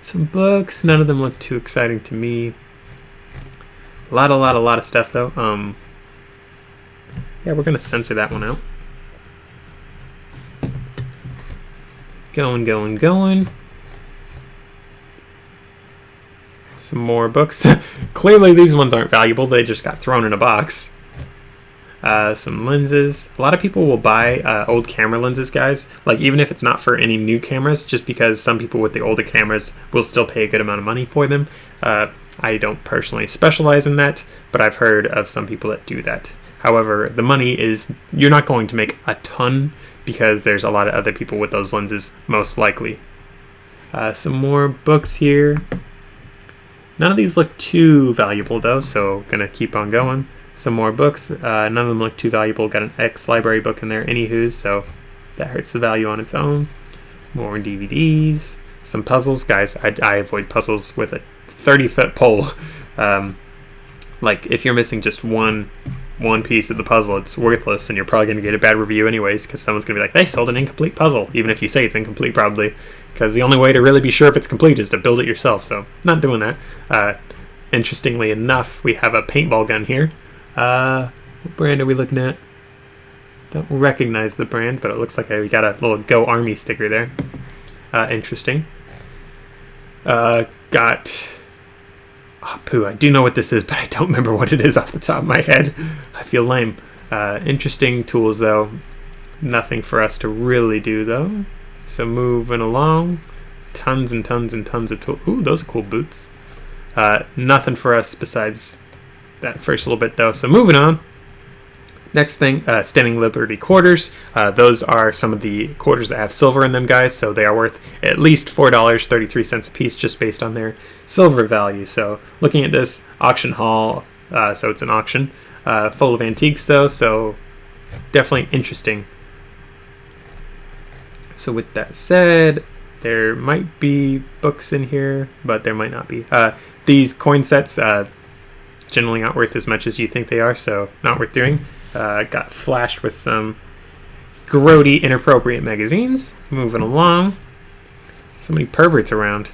Speaker 1: some books. None of them look too exciting to me. A lot of stuff though. Yeah, we're gonna censor that one out. Going. Some more books. Clearly these ones aren't valuable. They just got thrown in a box. Some lenses. A lot of people will buy old camera lenses, guys. Like, even if it's not for any new cameras, just because some people with the older cameras will still pay a good amount of money for them. I don't personally specialize in that, but I've heard of some people that do that. However, the money is, you're not going to make a ton because there's a lot of other people with those lenses, most likely. Some more books here. None of these look too valuable though, so gonna keep on going. Some more books. None of them look too valuable. Got an ex-library book in there, anywho, so that hurts the value on its own. More DVDs. Some puzzles. Guys, I avoid puzzles with a 30-foot pole. Like, if you're missing just one piece of the puzzle, it's worthless, and you're probably going to get a bad review anyways, because someone's going to be like, they sold an incomplete puzzle, even if you say it's incomplete, probably, because the only way to really be sure if it's complete is to build it yourself, so not doing that. Interestingly enough, we have a paintball gun here. What brand are we looking at? Don't recognize the brand, but it looks like we got a little Go Army sticker there. Interesting. Got... Oh, poo, I do know what this is, but I don't remember what it is off the top of my head. I feel lame. Interesting tools, though. Nothing for us to really do, though. So moving along. Tons and tons and tons of tools. Ooh, those are cool boots. Nothing for us besides that first little bit, though. So moving on. Next thing, Standing Liberty quarters. Those are some of the quarters that have silver in them, guys, so they are worth at least $4.33 a piece just based on their silver value. So looking at this auction haul, so it's an auction full of antiques, though, so definitely interesting. So with that said, there might be books in here, but there might not be. These coin sets generally not worth as much as you think they are, so not worth doing. Got flashed with some grody, inappropriate magazines. Moving along. So many perverts around.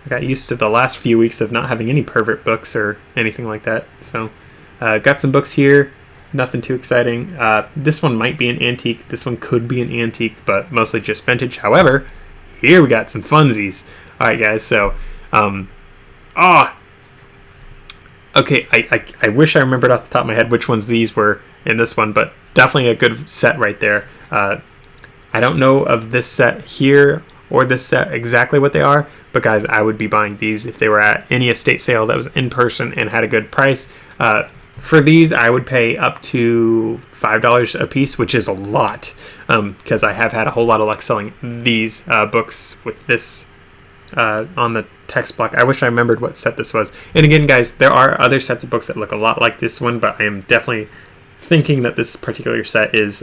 Speaker 1: I got used to the last few weeks of not having any pervert books or anything like that. So, got some books here. Nothing too exciting. This one might be an antique. This one could be an antique, but mostly just vintage. However, here we got some funsies. Alright, guys, so... Okay, I wish I remembered off the top of my head which ones these were in this one, but definitely a good set right there. I don't know of this set here or this set exactly what they are, but guys, I would be buying these if they were at any estate sale that was in person and had a good price. For these, I would pay up to $5 a piece, which is a lot, because I have had a whole lot of luck selling these books with this on the text block. I wish I remembered what set this was. And again, guys, there are other sets of books that look a lot like this one, but I am definitely thinking that this particular set is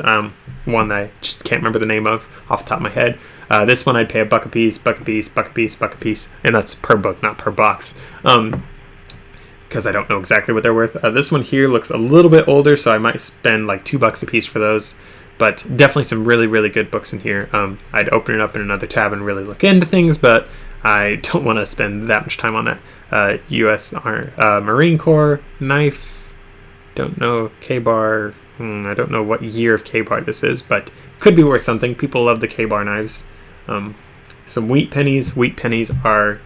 Speaker 1: one that I just can't remember the name of off the top of my head. This one I'd pay $1 a piece, $1 a piece, $1 a piece, $1 a piece, and that's per book, not per box. Because I don't know exactly what they're worth. This one here looks a little bit older, so I might spend like $2 a piece for those. But definitely some really, really good books in here. I'd open it up in another tab and really look into things, but I don't want to spend that much time on that. U.S. Marine Corps knife. Don't know K-bar. I don't know what year of K-bar this is, but could be worth something. People love the K-bar knives. Some wheat pennies. Wheat pennies are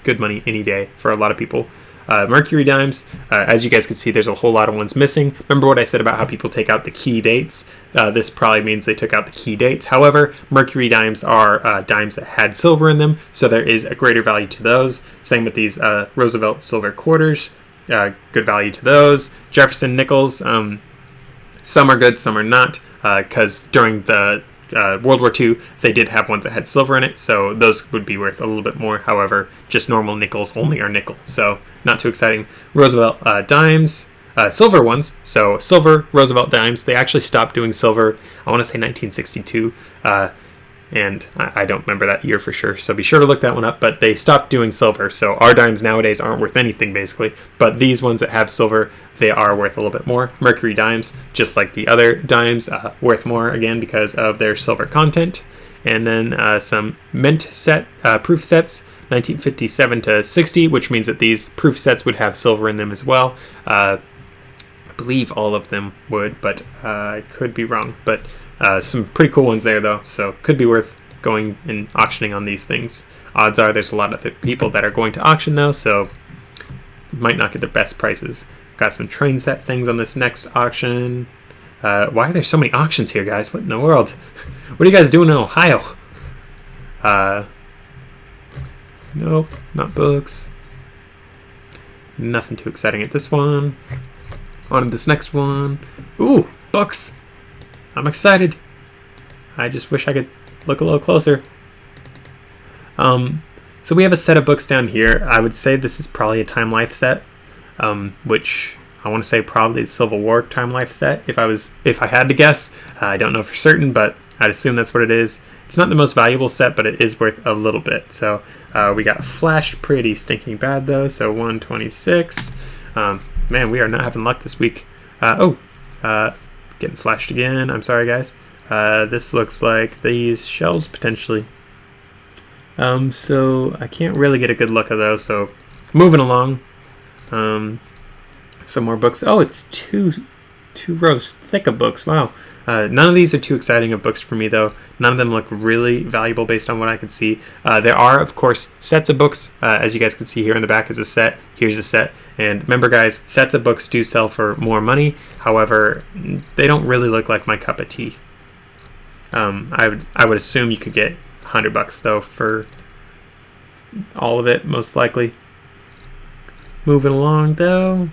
Speaker 1: good money any day for a lot of people. Mercury dimes, as you guys can see, there's a whole lot of ones missing. Remember what I said about how people take out the key dates? This probably means they took out the key dates. However, Mercury dimes are dimes that had silver in them, so there is a greater value to those. Same with these Roosevelt silver quarters. Good value to those. Jefferson nickels, some are good, some are not, because during the World War II, they did have ones that had silver in it, so those would be worth a little bit more. However, just normal nickels only are nickel, so not too exciting. Roosevelt dimes, silver ones, so silver Roosevelt dimes. They actually stopped doing silver, I want to say 1962, and I don't remember that year for sure, so be sure to look that one up. But they stopped doing silver, so our dimes nowadays aren't worth anything basically, but these ones that have silver, they are worth a little bit more. Mercury dimes, just like the other dimes, worth more again because of their silver content. And then some mint set proof sets, 1957 to 60, which means that these proof sets would have silver in them as well. I believe all of them would, but I could be wrong. But some pretty cool ones there though, so could be worth going and auctioning on these things. Odds are there's a lot of people that are going to auction though, so might not get the best prices. Got some train set things on this next auction. Why are there so many auctions here, guys? What in the world? What are you guys doing in Ohio? Nope, not books. Nothing too exciting at this one. On to this next one. Ooh, books! I'm excited. I just wish I could look a little closer. So we have a set of books down here. I would say this is probably a Time Life set. Which I want to say probably the Civil War Time Life set. If I had to guess, I don't know for certain, but I'd assume that's what it is. It's not the most valuable set, but it is worth a little bit. So we got flashed pretty stinking bad though. So 126. Man, we are not having luck this week. Getting flashed again. I'm sorry, guys. This looks like these shells potentially. So I can't really get a good look at those. So moving along. Some more books. Oh, it's two rows thick of books. Wow. None of these are too exciting of books for me though. None of them look really valuable based on what I can see. There are, of course, sets of books. As you guys can see here in the back is a set. Here's a set. And remember, guys, sets of books do sell for more money. However, they don't really look like my cup of tea. I would assume you could get $100 though for all of it, most likely. Moving along though,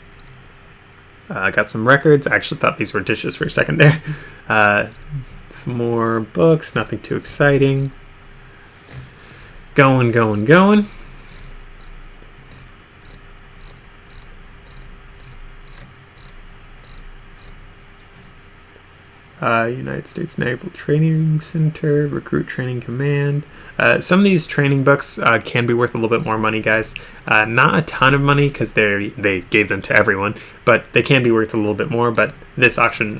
Speaker 1: I got some records. I actually thought these were dishes for a second there. Some more books, nothing too exciting. Going. United States Naval Training Center, Recruit Training Command. Some of these training books can be worth a little bit more money, guys. Not a ton of money because they gave them to everyone, but they can be worth a little bit more. But this auction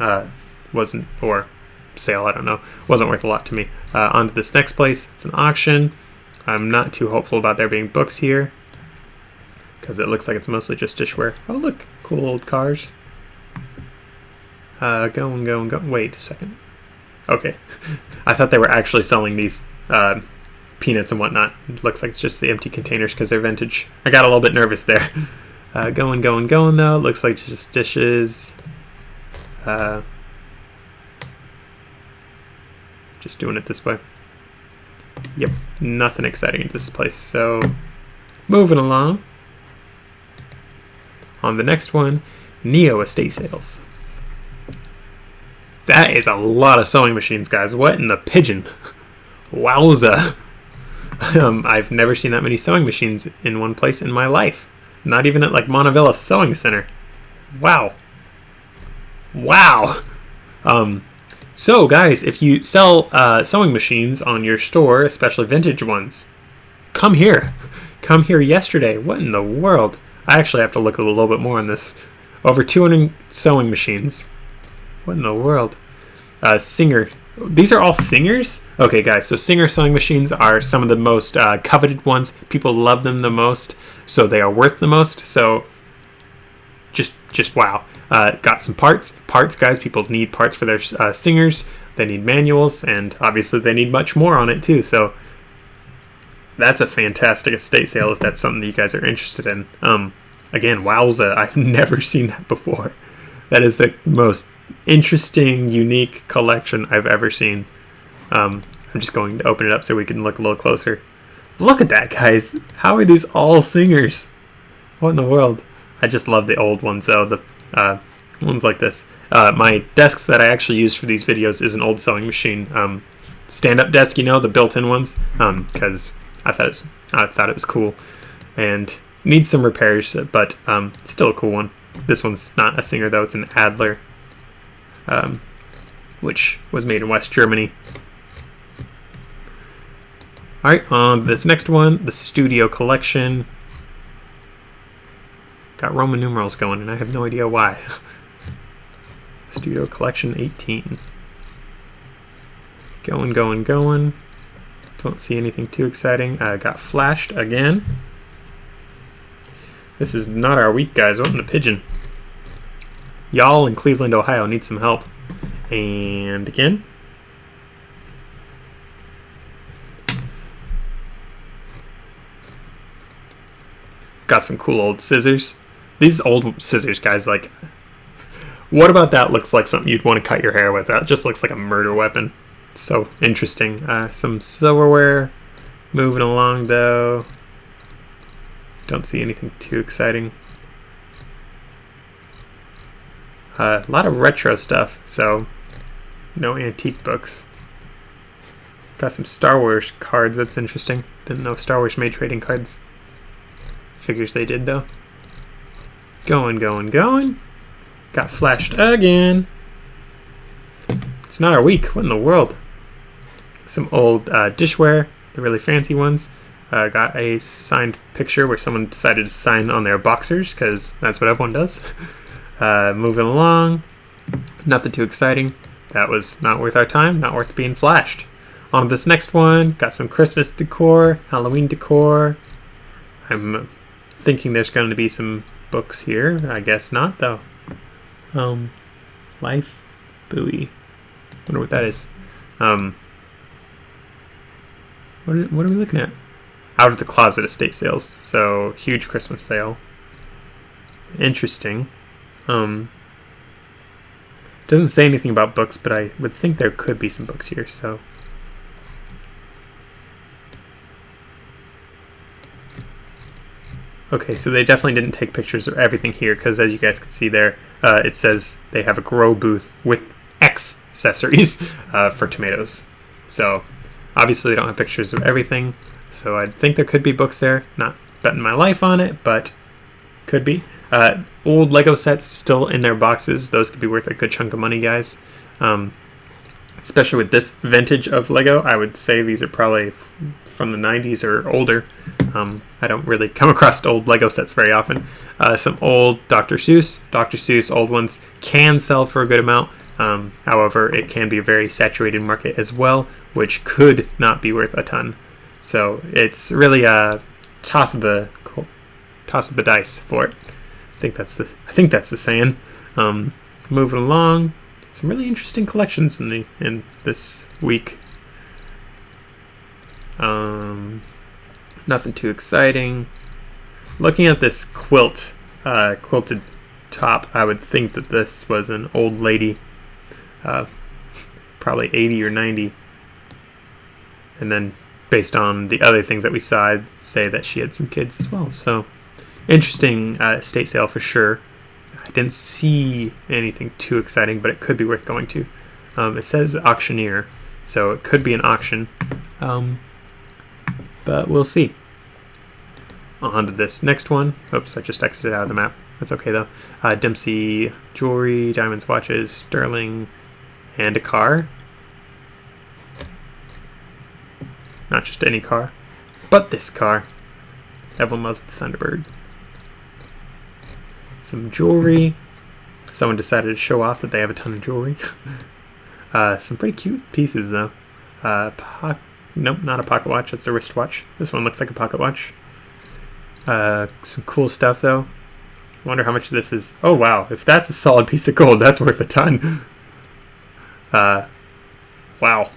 Speaker 1: wasn't, or sale, I don't know, wasn't worth a lot to me. On to this next place. It's an auction. I'm not too hopeful about there being books here because it looks like it's mostly just dishware. Oh, look, cool old cars. Going. Wait a second. Okay. I thought they were actually selling these peanuts and whatnot. It looks like it's just the empty containers because they're vintage. I got a little bit nervous there. Going though. Looks like just dishes. Just doing it this way. Yep. Nothing exciting at this place. So, moving along. On the next one, Neo Estate Sales. That is a lot of sewing machines, guys. What in the pigeon? Wowza. I've never seen that many sewing machines in one place in my life. Not even at like Montevilla Sewing Center. Wow. Wow. So guys, if you sell sewing machines on your store, especially vintage ones, come here. Come here yesterday. What in the world? I actually have to look a little bit more on this. Over 200 sewing machines. What in the world? Singer. These are all Singers? Okay, guys, so Singer sewing machines are some of the most coveted ones. People love them the most, so they are worth the most. So, just wow. Got some parts. Parts, guys. People need parts for their Singers. They need manuals, and obviously they need much more on it, too. So, that's a fantastic estate sale if that's something that you guys are interested in. Again, wowza, I've never seen that before. That is the most interesting, unique collection I've ever seen. I'm just going to open it up so we can look a little closer. Look at that, guys. How are these all Singers? What in the world? I just love the old ones, though. The ones like this. My desk that I actually use for these videos is an old sewing machine. Stand-up desk, you know, the built-in ones. Because I thought it was cool. And needs some repairs, but still a cool one. This one's not a Singer, though. It's an Adler, which was made in West Germany. Alright, on this next one, the Studio Collection. Got Roman numerals going, and I have no idea why. Studio Collection 18. Going. Don't see anything too exciting. Got flashed again. This is not our week, guys. What in the pigeon? Y'all in Cleveland, Ohio need some help. And again. Got some cool old scissors. These old scissors, guys, like, what about that looks like something you'd want to cut your hair with? That just looks like a murder weapon. So interesting. Some silverware. Moving along, though. Don't see anything too exciting. A lot of retro stuff, so no antique books. Got some Star Wars cards, that's interesting. Didn't know Star Wars made trading cards. Figures they did, though. Going. Got flashed again. It's not our week. What in the world? Some old dishware, the really fancy ones. Got a signed picture where someone decided to sign on their boxers, because that's what everyone does. Moving along. Nothing too exciting. That was not worth our time, not worth being flashed. On to this next one. Got some Christmas decor, Halloween decor. I'm thinking there's going to be some books here. I guess not, though. Life Buoy. Wonder what that is. What are we looking at? Out of the Closet estate sales. So, huge Christmas sale. Interesting. Doesn't say anything about books, but I would think there could be some books here, so. Okay, so they definitely didn't take pictures of everything here, because as you guys can see there, it says they have a grow booth with accessories for tomatoes. So, obviously they don't have pictures of everything, so I think there could be books there. Not betting my life on it, but could be. Old Lego sets still in their boxes. Those could be worth a good chunk of money, guys. Especially with this vintage of Lego, I would say these are probably from the 90s or older. I don't really come across old Lego sets very often. Some old Dr. Seuss, old ones can sell for a good amount. However, it can be a very saturated market as well, which could not be worth a ton. So it's really a toss of the dice for it. I think that's the saying. Moving along, some really interesting collections in this week. Nothing too exciting. Looking at this quilted top, I would think that this was an old lady, probably 80 or 90. And then based on the other things that we saw, I'd say that she had some kids as well. So interesting estate sale for sure. I didn't see anything too exciting, but it could be worth going to. It says auctioneer, so it could be an auction. but we'll see. On to this next one. Oops, I just exited out of the map. That's okay though. Dempsey jewelry, diamonds, watches, sterling, and a car. Not just any car, but this car. Everyone loves the Thunderbird. Some jewelry. Someone decided to show off that they have a ton of jewelry. Some pretty cute pieces though. Nope, not a pocket watch. That's a wristwatch. This one looks like a pocket watch. Some cool stuff though. Wonder how much of this is. Oh wow, if that's a solid piece of gold, that's worth a ton. Wow.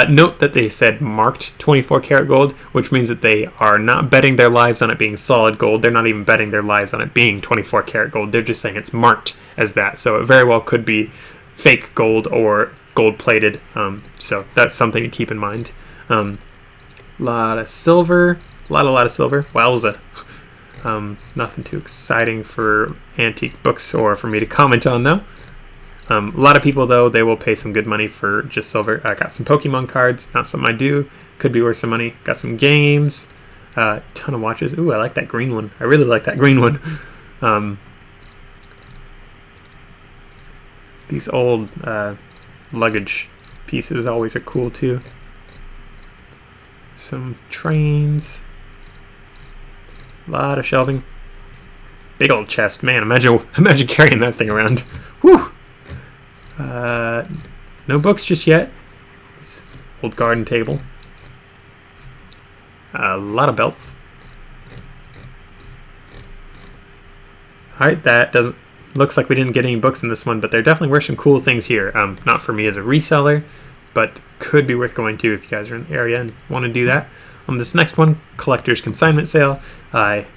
Speaker 1: Note that they said marked 24 karat gold, which means that they are not betting their lives on it being solid gold. They're not even betting their lives on it being 24 karat gold. They're just saying it's marked as that. So it very well could be fake gold or gold plated. So that's something to keep in mind. Lot of silver. A lot of silver. Wowza. Nothing too exciting for antique books or for me to comment on though. A lot of people, though, they will pay some good money for just silver. I got some Pokemon cards. Not something I do. Could be worth some money. Got some games. Ton of watches. Ooh, I like that green one. I really like that green one. These old luggage pieces always are cool, too. Some trains. A lot of shelving. Big old chest. Man, imagine carrying that thing around. Whew! No books just yet. This old garden table. A lot of belts. Alright, that doesn't... Looks like we didn't get any books in this one, but there definitely were some cool things here. Not for me as a reseller, but could be worth going to if you guys are in the area and want to do that. On this next one, collector's consignment sale. I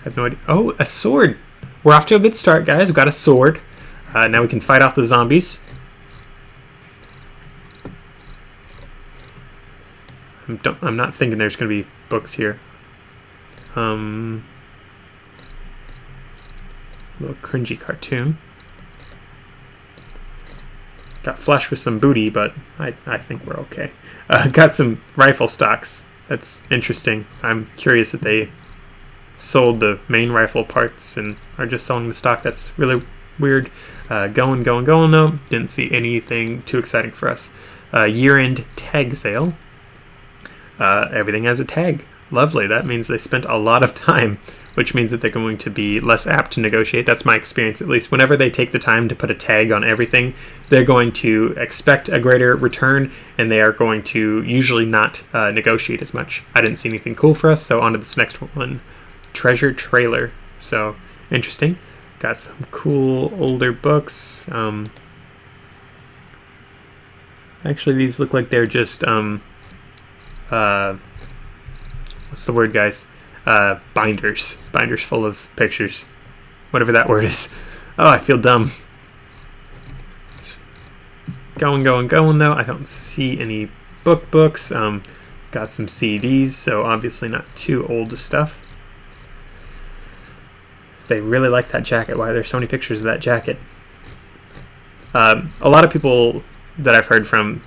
Speaker 1: have no idea. Oh, a sword. We're off to a good start, guys. We've got a sword. Now we can fight off the zombies. I'm not thinking there's going to be books here. Little cringy cartoon. Got flushed with some booty, but I think we're okay. Got some rifle stocks. That's interesting. I'm curious if they sold the main rifle parts and are just selling the stock. That's really weird. Going though. Didn't see anything too exciting for us. Year-end tag sale. Everything has a tag. Lovely. That means they spent a lot of time, which means that they're going to be less apt to negotiate. That's my experience, at least. Whenever they take the time to put a tag on everything, they're going to expect a greater return, and they are going to usually not negotiate as much. I didn't see anything cool for us, so on to this next one. Treasure trailer. So, interesting. Got some cool older books. Actually, these look like they're just... what's the word, guys? Binders full of pictures, whatever that word is. Oh, I feel dumb. It's going though. I don't see any books. Got some CDs, so obviously not too old of stuff. They really like that jacket. Why are there so many pictures of that jacket? A lot of people that I've heard from,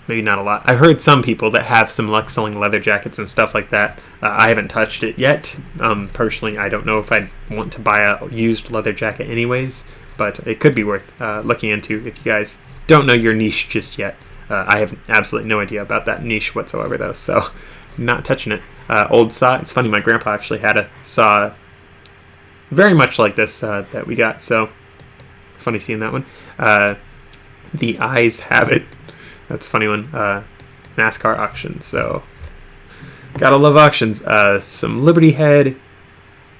Speaker 1: maybe not a lot. I've heard some people that have some luck selling leather jackets and stuff like that. I haven't touched it yet. Personally, I don't know if I'd want to buy a used leather jacket anyways, but it could be worth looking into if you guys don't know your niche just yet. I have absolutely no idea about that niche whatsoever, though, so not touching it. Old saw. It's funny, my grandpa actually had a saw very much like this that we got, so funny seeing that one. The Eyes Have It. That's a funny one. NASCAR auction. So, gotta love auctions. Some Liberty Head.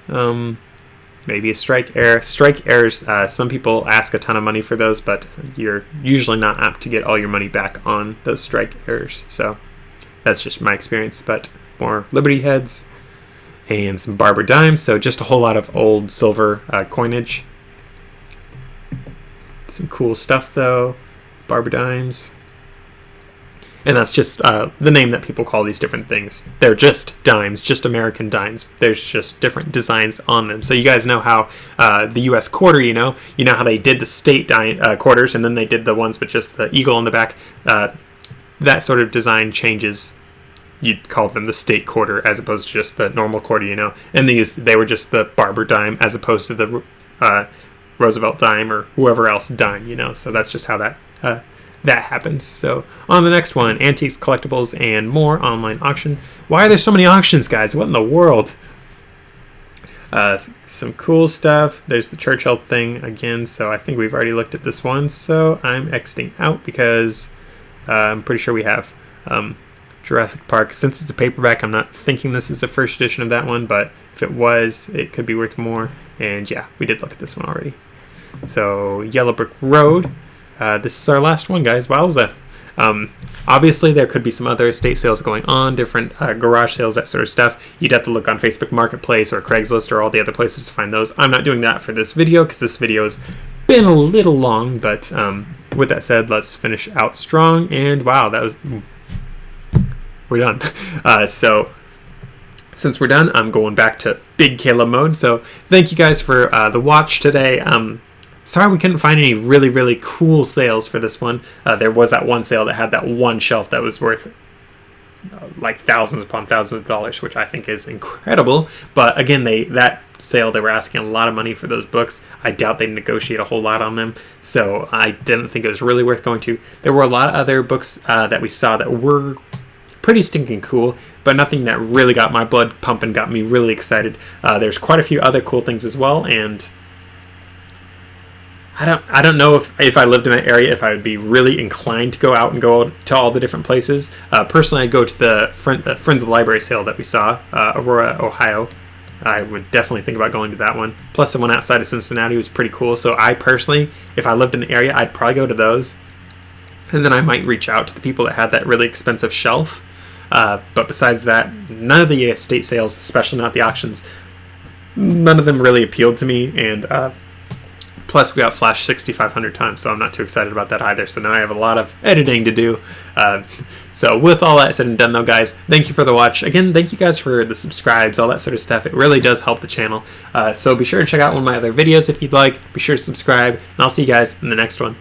Speaker 1: Maybe a Strike Air. Strike Airs, some people ask a ton of money for those, but you're usually not apt to get all your money back on those Strike Airs. So, that's just my experience. But more Liberty Heads and some Barber Dimes. So, just a whole lot of old silver coinage. Some cool stuff, though. Barber Dimes. And that's just the name that people call these different things. They're just dimes, just American dimes. There's just different designs on them. So you guys know how the U.S. quarter, you know how they did the state quarters, and then they did the ones with just the eagle on the back. that sort of design changes, you'd call them the state quarter as opposed to just the normal quarter, you know. And they were just the Barber dime as opposed to the Roosevelt dime or whoever else dime, you know. So that's just how that happens. So on the next one, antiques, collectibles, and more online auction. Why are there so many auctions, guys? What in the world? Some cool stuff. There's the Churchill thing again. So I think we've already looked at this one. So I'm exiting out because I'm pretty sure we have Jurassic Park. Since it's a paperback, I'm not thinking this is the first edition of that one, but if it was, it could be worth more. And yeah, we did look at this one already. So Yellow Brick Road. This is our last one, guys. Wowza. Obviously, there could be some other estate sales going on, different garage sales, that sort of stuff. You'd have to look on Facebook Marketplace or Craigslist or all the other places to find those. I'm not doing that for this video because this video has been a little long, but with that said, let's finish out strong. And wow, that was... We're done. So since we're done, I'm going back to Big Caleb mode. So thank you guys for the watch today. Sorry we couldn't find any really, really cool sales for this one. There was that one sale that had that one shelf that was worth like thousands upon thousands of dollars, which I think is incredible. But again, that sale, they were asking a lot of money for those books. I doubt they'd negotiate a whole lot on them. So I didn't think it was really worth going to. There were a lot of other books that we saw that were pretty stinking cool, but nothing that really got my blood pumping, got me really excited. There's quite a few other cool things as well, and I don't know if I lived in that area, if I would be really inclined to go out and go to all the different places. Personally, I'd go to the Friends of the Library sale that we saw, Aurora, Ohio. I would definitely think about going to that one. Plus, the one outside of Cincinnati was pretty cool. So I personally, if I lived in the area, I'd probably go to those. And then I might reach out to the people that had that really expensive shelf. But besides that, none of the estate sales, especially not the auctions, none of them really appealed to me. And plus, we got flashed 6,500 times, so I'm not too excited about that either. So now I have a lot of editing to do. So with all that said and done, though, guys, thank you for the watch. Again, thank you guys for the subscribes, all that sort of stuff. It really does help the channel. So be sure to check out one of my other videos if you'd like. Be sure to subscribe, and I'll see you guys in the next one.